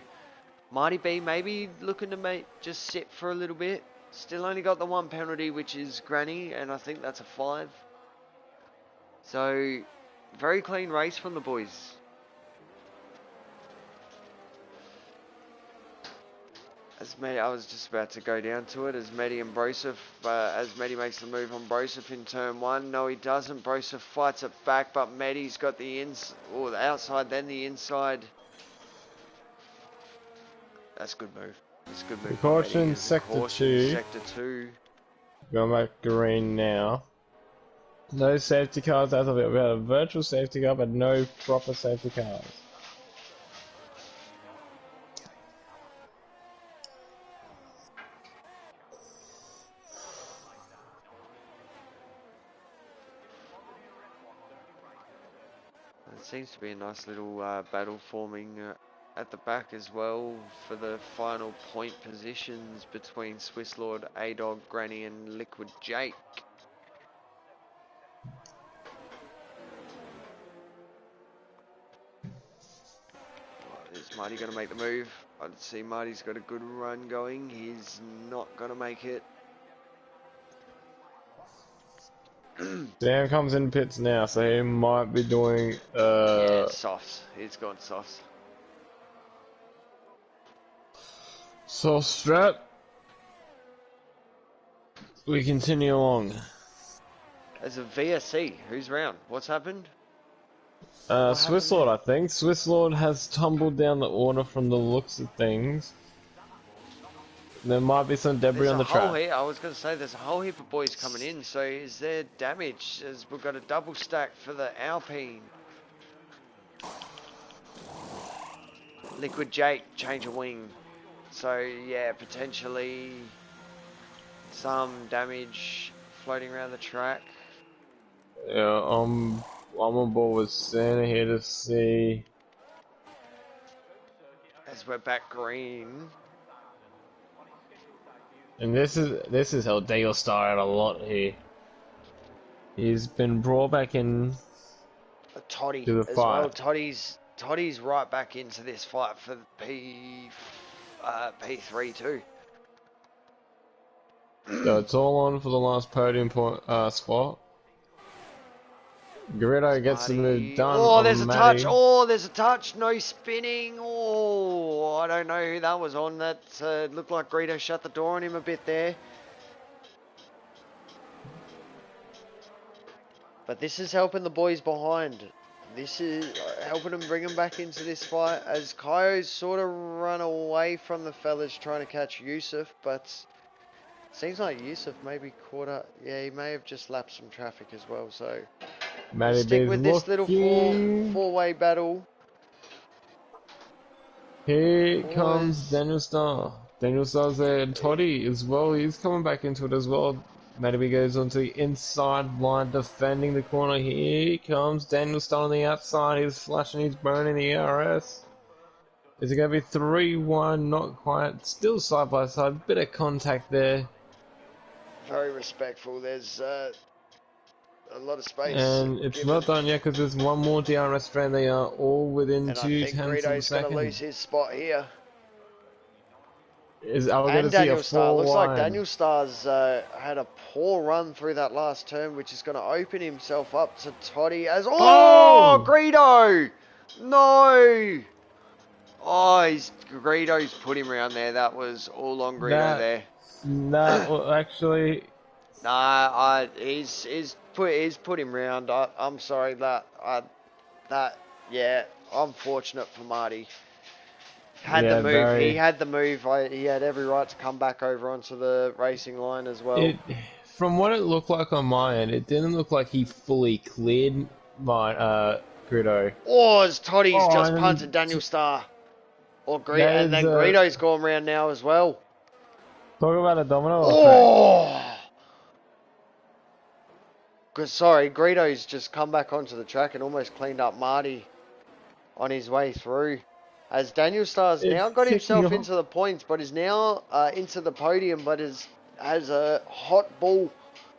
Marty B maybe looking to just sit for a little bit. Still only got the 1 penalty, which is Granny, and I think that's a 5. So very clean race from the boys. I was just about to go down to it as Mehdi and Broseph, as Mehdi makes the move on Broseph in turn 1. No, he doesn't. Broseph fights it back, but Mehdi's got the outside, then the inside. That's a good move. That's a good move. Caution, sector 2. Sector 2. Going back green now. No safety cars as of it. We had a virtual safety car, but no proper safety cars. It seems to be a nice little battle forming at the back as well for the final point positions between Swiss Lord, A-Dog, Granny and Liquid Jake. Is Marty going to make the move? I'd see Marty's got a good run going. He's not going to make it. Sam comes in pits now, so he might be doing yeah, softs. He's gone softs. Soft strap. We continue along. As a VSC, who's round? What's happened? Swiss Lord, I think. Swiss Lord has tumbled down the order from the looks of things. There might be some debris on the track. I was going to say there's a whole heap of boys coming in, so is there damage? As we've got a double stack for the Alpine. Liquid Jake, change a wing. So yeah, potentially some damage floating around the track. Yeah, I'm on board with Santa here to see. As we're back green. And this is how Dale started a lot here. He's been brought back in Toddy to the as well. fight. Toddy's right back into this fight for the P3 too. So it's all on for the last podium point spot. Garrido gets the move Marty. done Oh, there's on a touch. Matty. Oh, there's a touch. No spinning. Oh, I don't know who that was on. That looked like Greedo shut the door on him a bit there. But this is helping the boys behind. This is helping them bring them back into this fight as Kaio's sort of run away from the fellas trying to catch Yusuf, but seems like Yusuf may be caught up. Yeah, he may have just lapped some traffic as well, so we'll Matty stick B's with this little looking. four-way battle. Here comes Boys. Daniel Starr. Daniel Starr's there. Toddy as well. He's coming back into it as well. Matty B goes onto the inside line, defending the corner. Here comes Daniel Starr on the outside. He's flashing his bone in the ERS. Is it going to be 3-1? Not quite. Still side by side. Bit of contact there. Very respectful. There's a lot of space And it's given. not done yet because there's one more DRS strand. They are all within And I two think tenths of a Greedo's going to second. lose his spot here. Are we going And to see a Daniel Starr. 4 Looks like wide? Daniel Starr's had a poor run through that last turn, which is going to open himself up to Toddy as... Oh, Greedo! No! Oh, Greedo's put him around there. That was all on Greedo there. That well, actually... Nah, he's put him round. I'm sorry yeah, I'm fortunate for Marty. Had the move. He had the move. He had every right to come back over onto the racing line as well. From what it looked like on my end, it didn't look like he fully cleared my Greedo. Oh, as Toddy's just punted Daniel Starr. And then Greedo's gone round now as well. Talk about a domino effect. Oh! Sorry, Greedo's just come back onto the track and almost cleaned up Marty on his way through. As Daniel Starr's now got himself into the points, but is now into the podium, but has a hot bull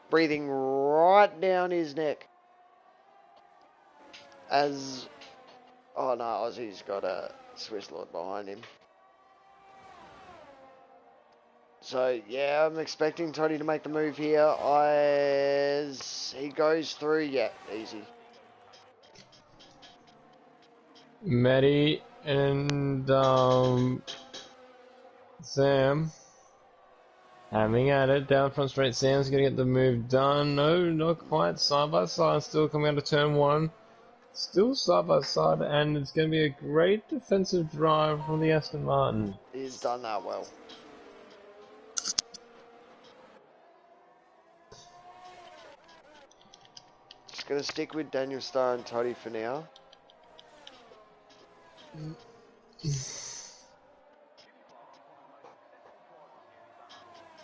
breathing right down his neck. As... Oh no, Aussie's got a Swiss Lord behind him. So, yeah, I'm expecting Toddy to make the move here as he goes through. Yeah, easy. Matty and Sam having at it down front straight. Sam's gonna get the move done. No, not quite. Side by side, still coming out of turn one. Still side by side, and it's gonna be a great defensive drive from the Aston Martin. He's done that well. Just gonna stick with Daniel Starr and Toddy for now.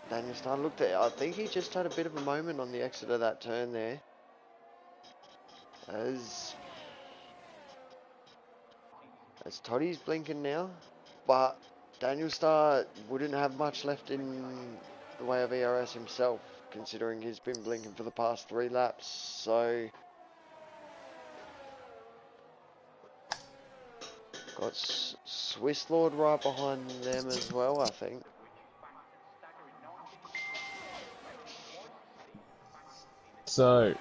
Daniel Starr looked at... I think he just had a bit of a moment on the exit of that turn there. As Toddy's blinking now. But Daniel Starr wouldn't have much left in the way of ERS himself, considering he's been blinking for the past 3 laps. So... Got Swiss Lord right behind them as well, I think. So,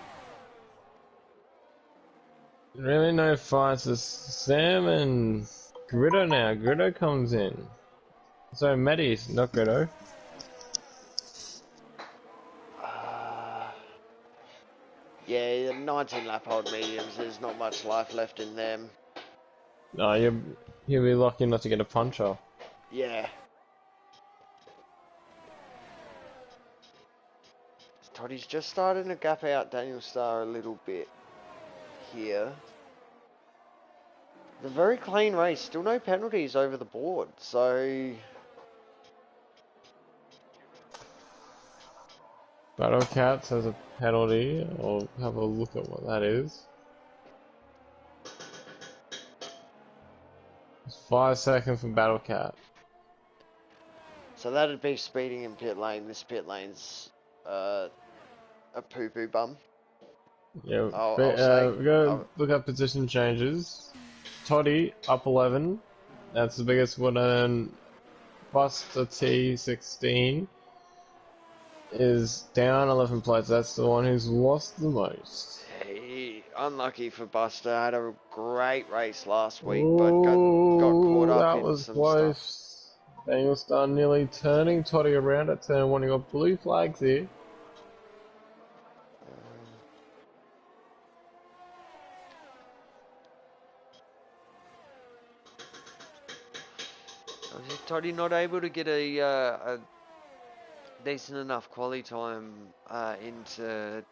really no fights. It's Sam and Greedo now. Greedo comes in. So, Matty's not Greedo. Yeah, 19 lap old mediums. There's not much life left in them. No, you'll be lucky not to get a puncher. Yeah. Toddy's just starting to gap out Daniel Starr a little bit here. The very clean race, still no penalties over the board, so Battle Cats has a penalty. I'll have a look at what that is. It's 5 seconds for Battle Cat. so that'd be speeding in pit lane. This pit lane's a poo-poo bum. Yeah, I'll say. we go look at position changes. Toddy up 11. That's the biggest one. And Buster T16 is down 11 places. That's the one who's lost the most. Hey, unlucky for Buster. Had a great race last week, Ooh, but got caught up that in was some close. stuff. Daniel Star nearly turning Toddy around at turn 1. You got blue flags here. Toddy not able to get a decent enough quali time into,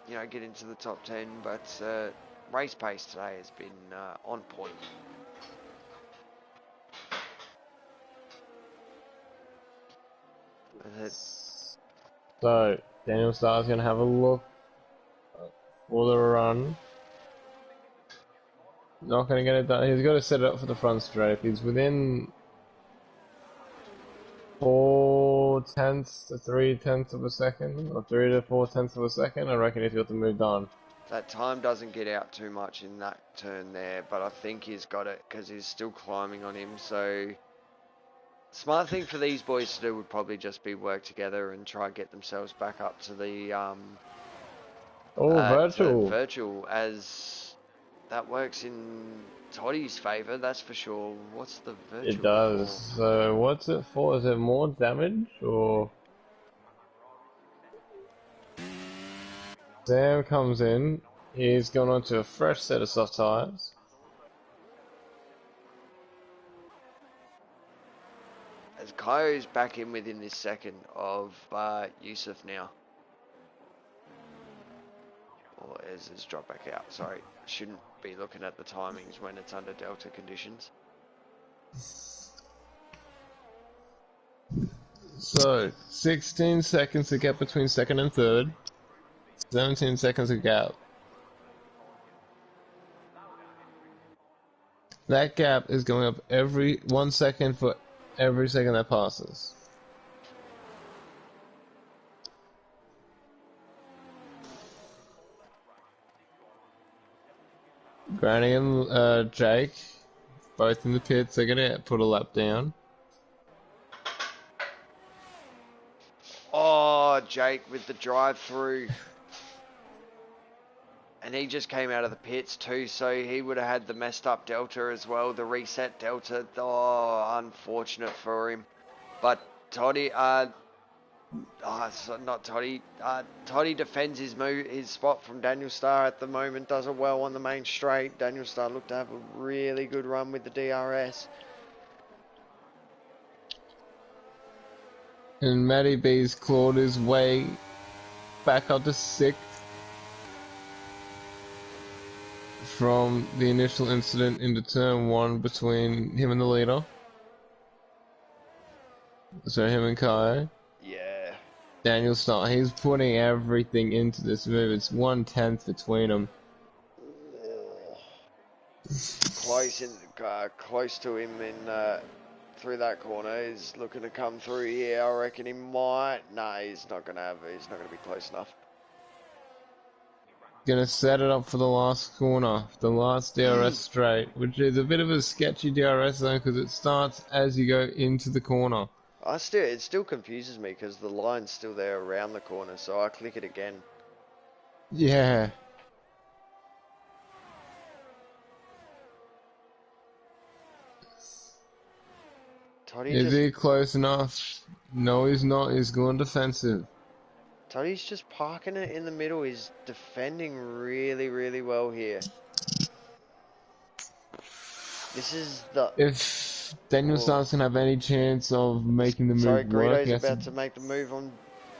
get into the top 10, but race pace today has been on point. So, Daniel Star's going to have a look for the run. Not going to get it done. He's got to set it up for the front straight. If he's within 4/10 to 3/10 of a second, or 3 to 4/10 of a second, I reckon he's got to move on. That time doesn't get out too much in that turn there, but I think he's got it because he's still climbing on him. So, smart thing for these boys to do would probably just be work together and try and get themselves back up to the virtual. Virtual, as that works in Toddy's favour, that's for sure. What's the virtual? It does. For? So what's it for? Is it more damage or? Sam comes in. He's gone on to a fresh set of soft tires. As Kaio's back in within this second of Yusuf now. Or as his drop back out. Sorry, shouldn't be looking at the timings when it's under delta conditions. So 16 seconds to get between second and third. 17 seconds of gap. That gap is going up every 1 second for every second that passes. Granny and Jake, both in the pits, they're gonna put a lap down. Oh, Jake with the drive-through. And he just came out of the pits too, so he would have had the messed up delta as well, the reset delta. Oh, unfortunate for him. But Toddy, not Toddy. Toddy defends his spot from Daniel Star at the moment, does it well on the main straight. Daniel Star looked to have a really good run with the DRS. And Matty B's clawed his way back up to 6th from the initial incident into turn 1 between him and the leader. So him and Kai. Yeah. Daniel Star, he's putting everything into this move. It's 1/10 between them. Close to him in through that corner. He's looking to come through here. I reckon he might. Nah, he's not gonna be close enough. Gonna set it up for the last corner, the last DRS straight, which is a bit of a sketchy DRS zone because it starts as you go into the corner. It still confuses me because the line's still there around the corner, so I click it again. Yeah. Is he close enough? No, he's not. He's going defensive. Toddy's just parking it in the middle. He's defending really, really well here. This is the... If Daniel Star's going to have any chance of making the move work... Sorry, Greedo's about to make the move on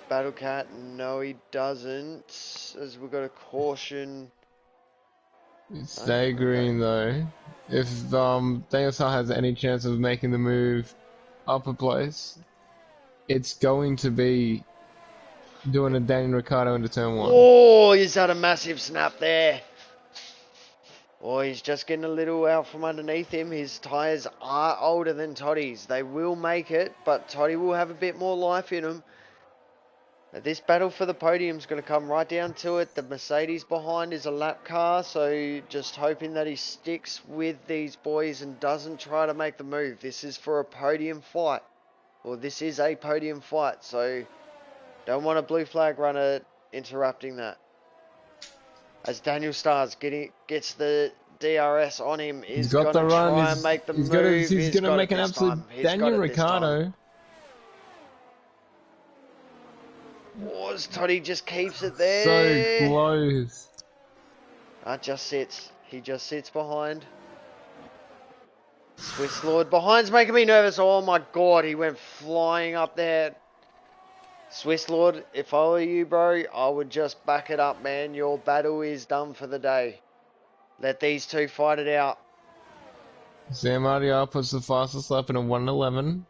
Battle Cat. No, he doesn't. As we've got a caution. Stay green though. If Daniel Star has any chance of making the move up a place, it's going to be doing a Daniel Ricciardo into turn 1. Oh, is that a massive snap there? Oh, he's just getting a little out from underneath him. His tyres are older than Toddy's. They will make it, but Toddy will have a bit more life in him. This battle for the podium is going to come right down to it. The Mercedes behind is a lap car, so just hoping that he sticks with these boys and doesn't try to make the move. This is for a podium fight. Well, this is a podium fight, so don't want a blue flag runner interrupting that. As Daniel Stars gets the DRS on him, is going to try and make the move. He's going to make an absolute Daniel Ricciardo. Oh, Toddy just keeps it there. So close. Just sits. He just sits behind. Swiss Lord behind's making me nervous. Oh my god, he went flying up there. Swiss Lord, if I were you, bro, I would just back it up, man. Your battle is done for the day. Let these two fight it out. Sam RDR puts the fastest lap in a 1:11.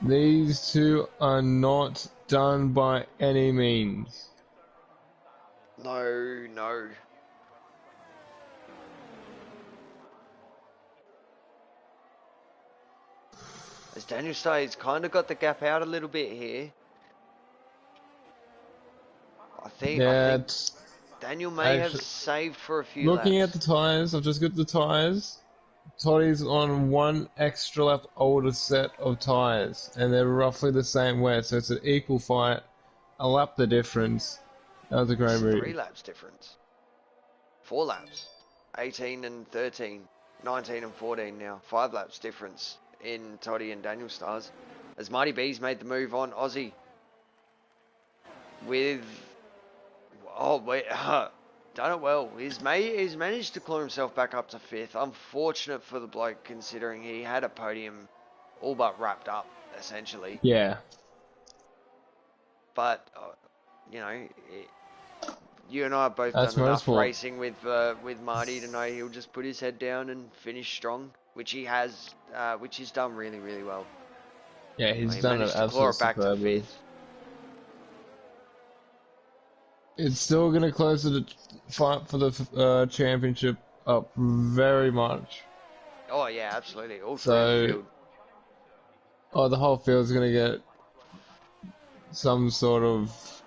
These two are not done by any means. No, no. As Daniel Stay's kind of got the gap out a little bit here. I think Daniel may have saved for a few Looking laps. at the tyres, I've just got the tyres. Toddy's on one extra lap older set of tyres, and they're roughly the same weight, so it's an equal fight. A lap the difference. That was a great move. 3 laps difference. 4 laps. 18 and 13. 19 and 14 now. 5 laps difference in Toddy and Daniel Stars. As Marty B's made the move on Aussie. With... Oh, wait. Done it well. He's managed to claw himself back up to 5th. Unfortunate for the bloke, considering he had a podium all but wrapped up, essentially. Yeah. But, you know, you and I have both done enough racing with Marty to know he'll just put his head down and finish strong, which he has, which he's done really, really well. Yeah, he's done it absolutely superbly. It's still going to close the fight for the championship up very much. Oh, yeah, absolutely. All through the field. Oh, the whole field's going to get some sort of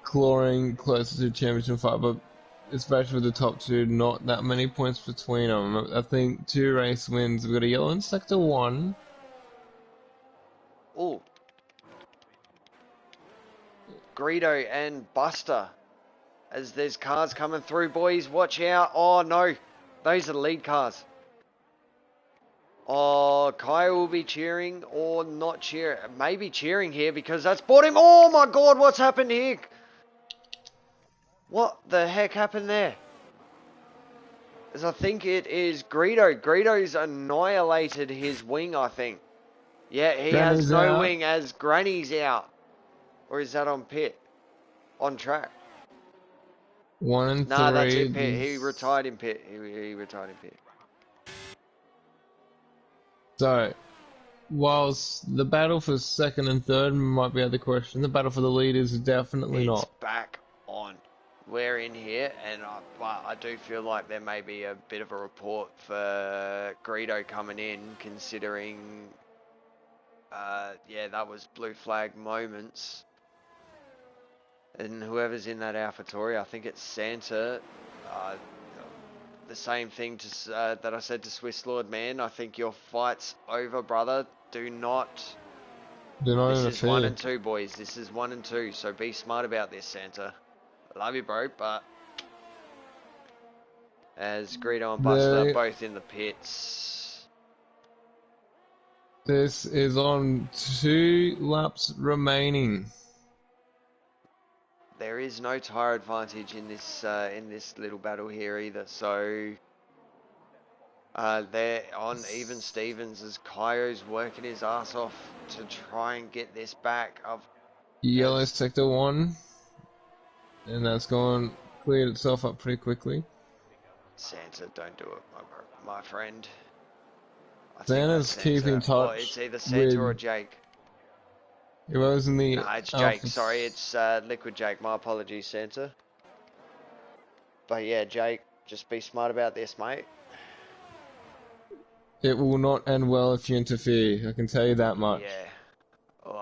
clawing closer to the championship fight, but especially with the top two, not that many points between them. I think 2 race wins. We've got a yellow in sector 1. Oh. Greedo and Buster. As there's cars coming through, boys, watch out. Oh, no. Those are the lead cars. Oh, Kai will be cheering or not cheering. Maybe cheering here because that's bought him. Oh, my God, what's happened here? What the heck happened there? As I think it is Greedo. Greedo's annihilated his wing, I think. Yeah, he has no wing as Granny's out. Or is that on pit? On track? 1 and 3. Nah, that's in pit. He retired in pit. He retired in pit. So, whilst the battle for 2nd and 3rd might be out of the question, the battle for the lead is definitely not. It's back on. We're in here, and I do feel like there may be a bit of a report for Greedo coming in, considering, yeah, that was blue flag moments. And whoever's in that AlphaTauri, I think it's Santa, the same thing that I said to Swiss Lord, man. I think your fight's over, brother. Do not. This is 1 and 2, boys. This is 1 and 2. So be smart about this, Santa. I love you, bro, but as Greedo and Buster are both in the pits. This is on 2 laps remaining. There is no tyre advantage in this little battle here either. So they're on even Stevens as Kaio's working his ass off to try and get this back. Yellow sector 1, and that's gone cleared itself up pretty quickly. Santa, don't do it, my friend. I think that's Santa's keeping Santa. Or it's touch either Santa or with Jake. whoever's in the Nah, it's Jake. Sorry, Alphas. it's Liquid Jake. My apologies, Santa. But yeah, Jake, just be smart about this, mate. It will not end well if you interfere. I can tell you that much. Yeah.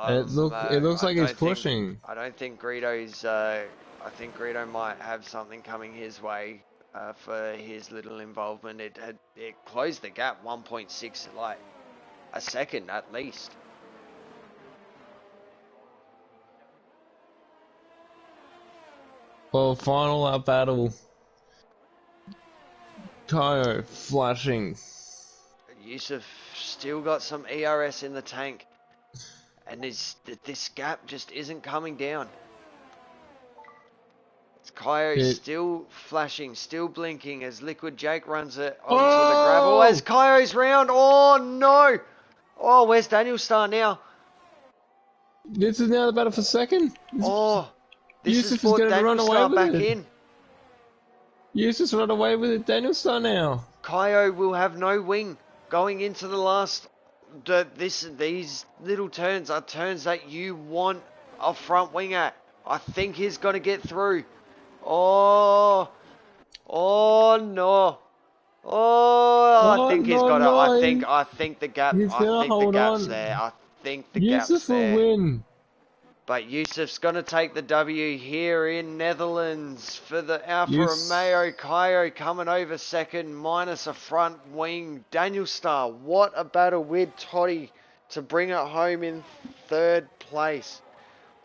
And it looks like he's I pushing. don't think Greedo's. I think Greedo might have something coming his way for his little involvement. It closed the gap 1.6, like a second at least. Well, final lap battle. Kyo flashing. Yusuf still got some ERS in the tank, and this gap just isn't coming down. Kyo It. still flashing, still blinking as Liquid Jake runs it onto the gravel. Oh! As Kyo's round, oh no! Oh, where's Daniel Star now? This is now the battle for second. Oh, this has Yusuf is brought going to run Daniel away Star with back it. in. Yusuf's run away with it. Daniel Star now. Kyo will have no wing going into the last. These little turns are turns that you want a front wing at. I think he's going to get through. Oh, oh no. Oh, I No, think he's no, got it. no. I think the gap. He's I going to think the hold gap's on. there. I think the gap's Yusuf will there. win. But Yusuf's going to take the W here in Netherlands for the Alfa Yus Romeo. Kyo coming over second, minus a front wing. Daniel Star, what a battle with Toddy to bring it home in third place.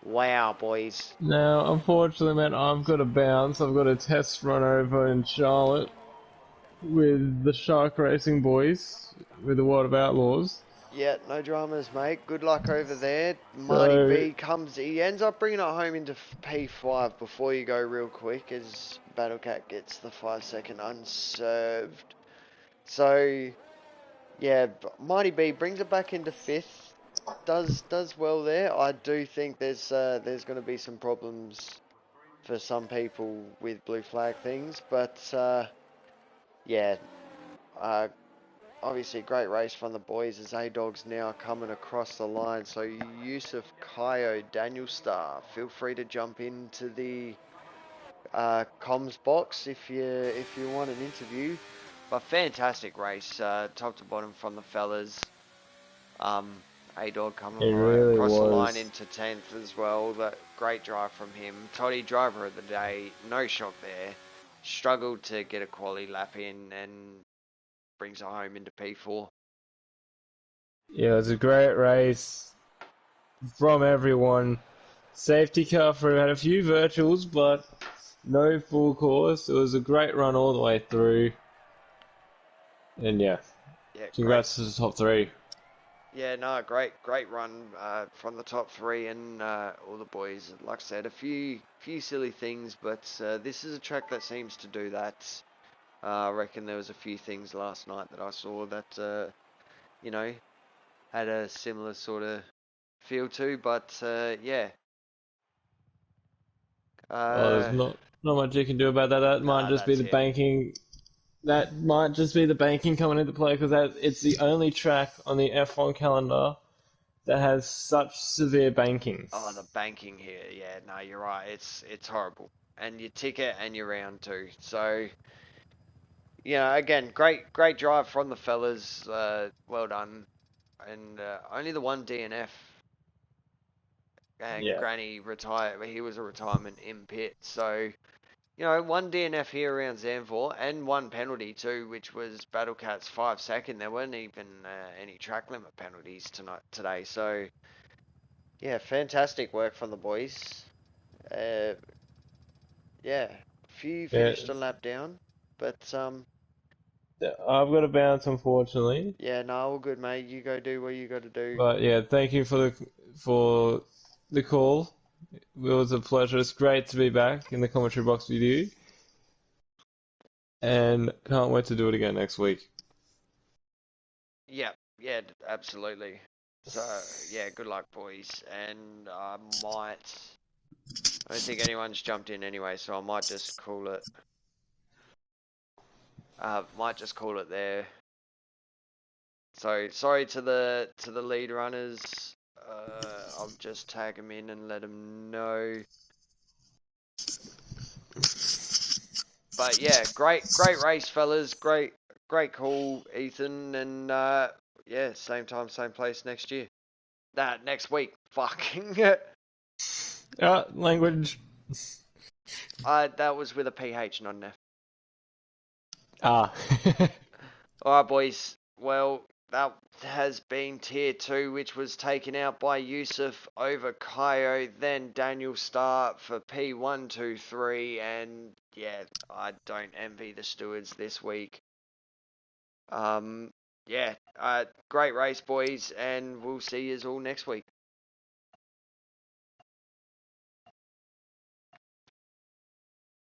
Wow, boys. Now, unfortunately, man, I've got to bounce. I've got a test run over in Charlotte with the Shark Racing boys, with the World of Outlaws. Yeah, no dramas, mate. Good luck over there. Marty So, B comes. He ends up bringing it home into P5 before you go real quick as Battlecat gets the 5-second unserved. So, yeah, Marty B brings it back into fifth. Does well there. I do think there's going to be some problems for some people with blue flag things, but yeah. Obviously, a great race from the boys as A-Dog's now coming across the line. So Yusuf, Kyo, Daniel Star, feel free to jump into the comms box if you want an interview. But fantastic race, top to bottom from the fellas. A-Dog coming it right really across the line was. into 10th as well. That great drive from him. Toddy, driver of the day, no shock there. Struggled to get a quality lap in and brings it home into P4. Yeah, it was a great race from everyone. Safety car through, had a few virtuals, but no full course. It was a great run all the way through. And yeah, Yeah, great. congrats to the top three. Yeah, no, great run from the top three and all the boys. Like I said, a few silly things, but this is a track that seems to do that. I reckon there was a few things last night that I saw that you know, had a similar sort of feel to, but yeah. Well, there's not much you can do about that. That might Nah, just be that's the it. banking. That might just be the banking coming into play because it's the only track on the F1 calendar that has such severe banking. Oh, the banking here. Yeah, no, you're right. It's horrible. And your ticket and your round too. So, again, great drive from the fellas. Well done. And only the one DNF. And Yeah. Granny retired. He was a retirement in pit. So, one DNF here around Zandvoort and one penalty too, which was Battlecat's 5-second. There weren't even any track limit penalties today. So, yeah, fantastic work from the boys. Uh, yeah, few Yeah. finished a lap down, but I've got to bounce, unfortunately. yeah, no, all good, mate. You go do what you got to do. But yeah, thank you for the call. It was a pleasure. It's great to be back in the commentary box with you, and can't wait to do it again next week. Yeah, yeah, absolutely. So yeah, good luck, boys, and I might I don't think anyone's jumped in anyway, so I might just call it. Might just call it there. So sorry to the lead runners. I'll just tag them in and let them know. But yeah, great race, fellas. Great call, Ethan. And yeah, same time, same place next year. Next week. Fucking. Language. That was with a PH, not an F. Ah. Alright, boys. Well, that has been tier 2, which was taken out by Yusuf over Kaio, then Daniel Starr for P123, and yeah, I don't envy the stewards this week. Yeah, great race, boys, and we'll see you all next week.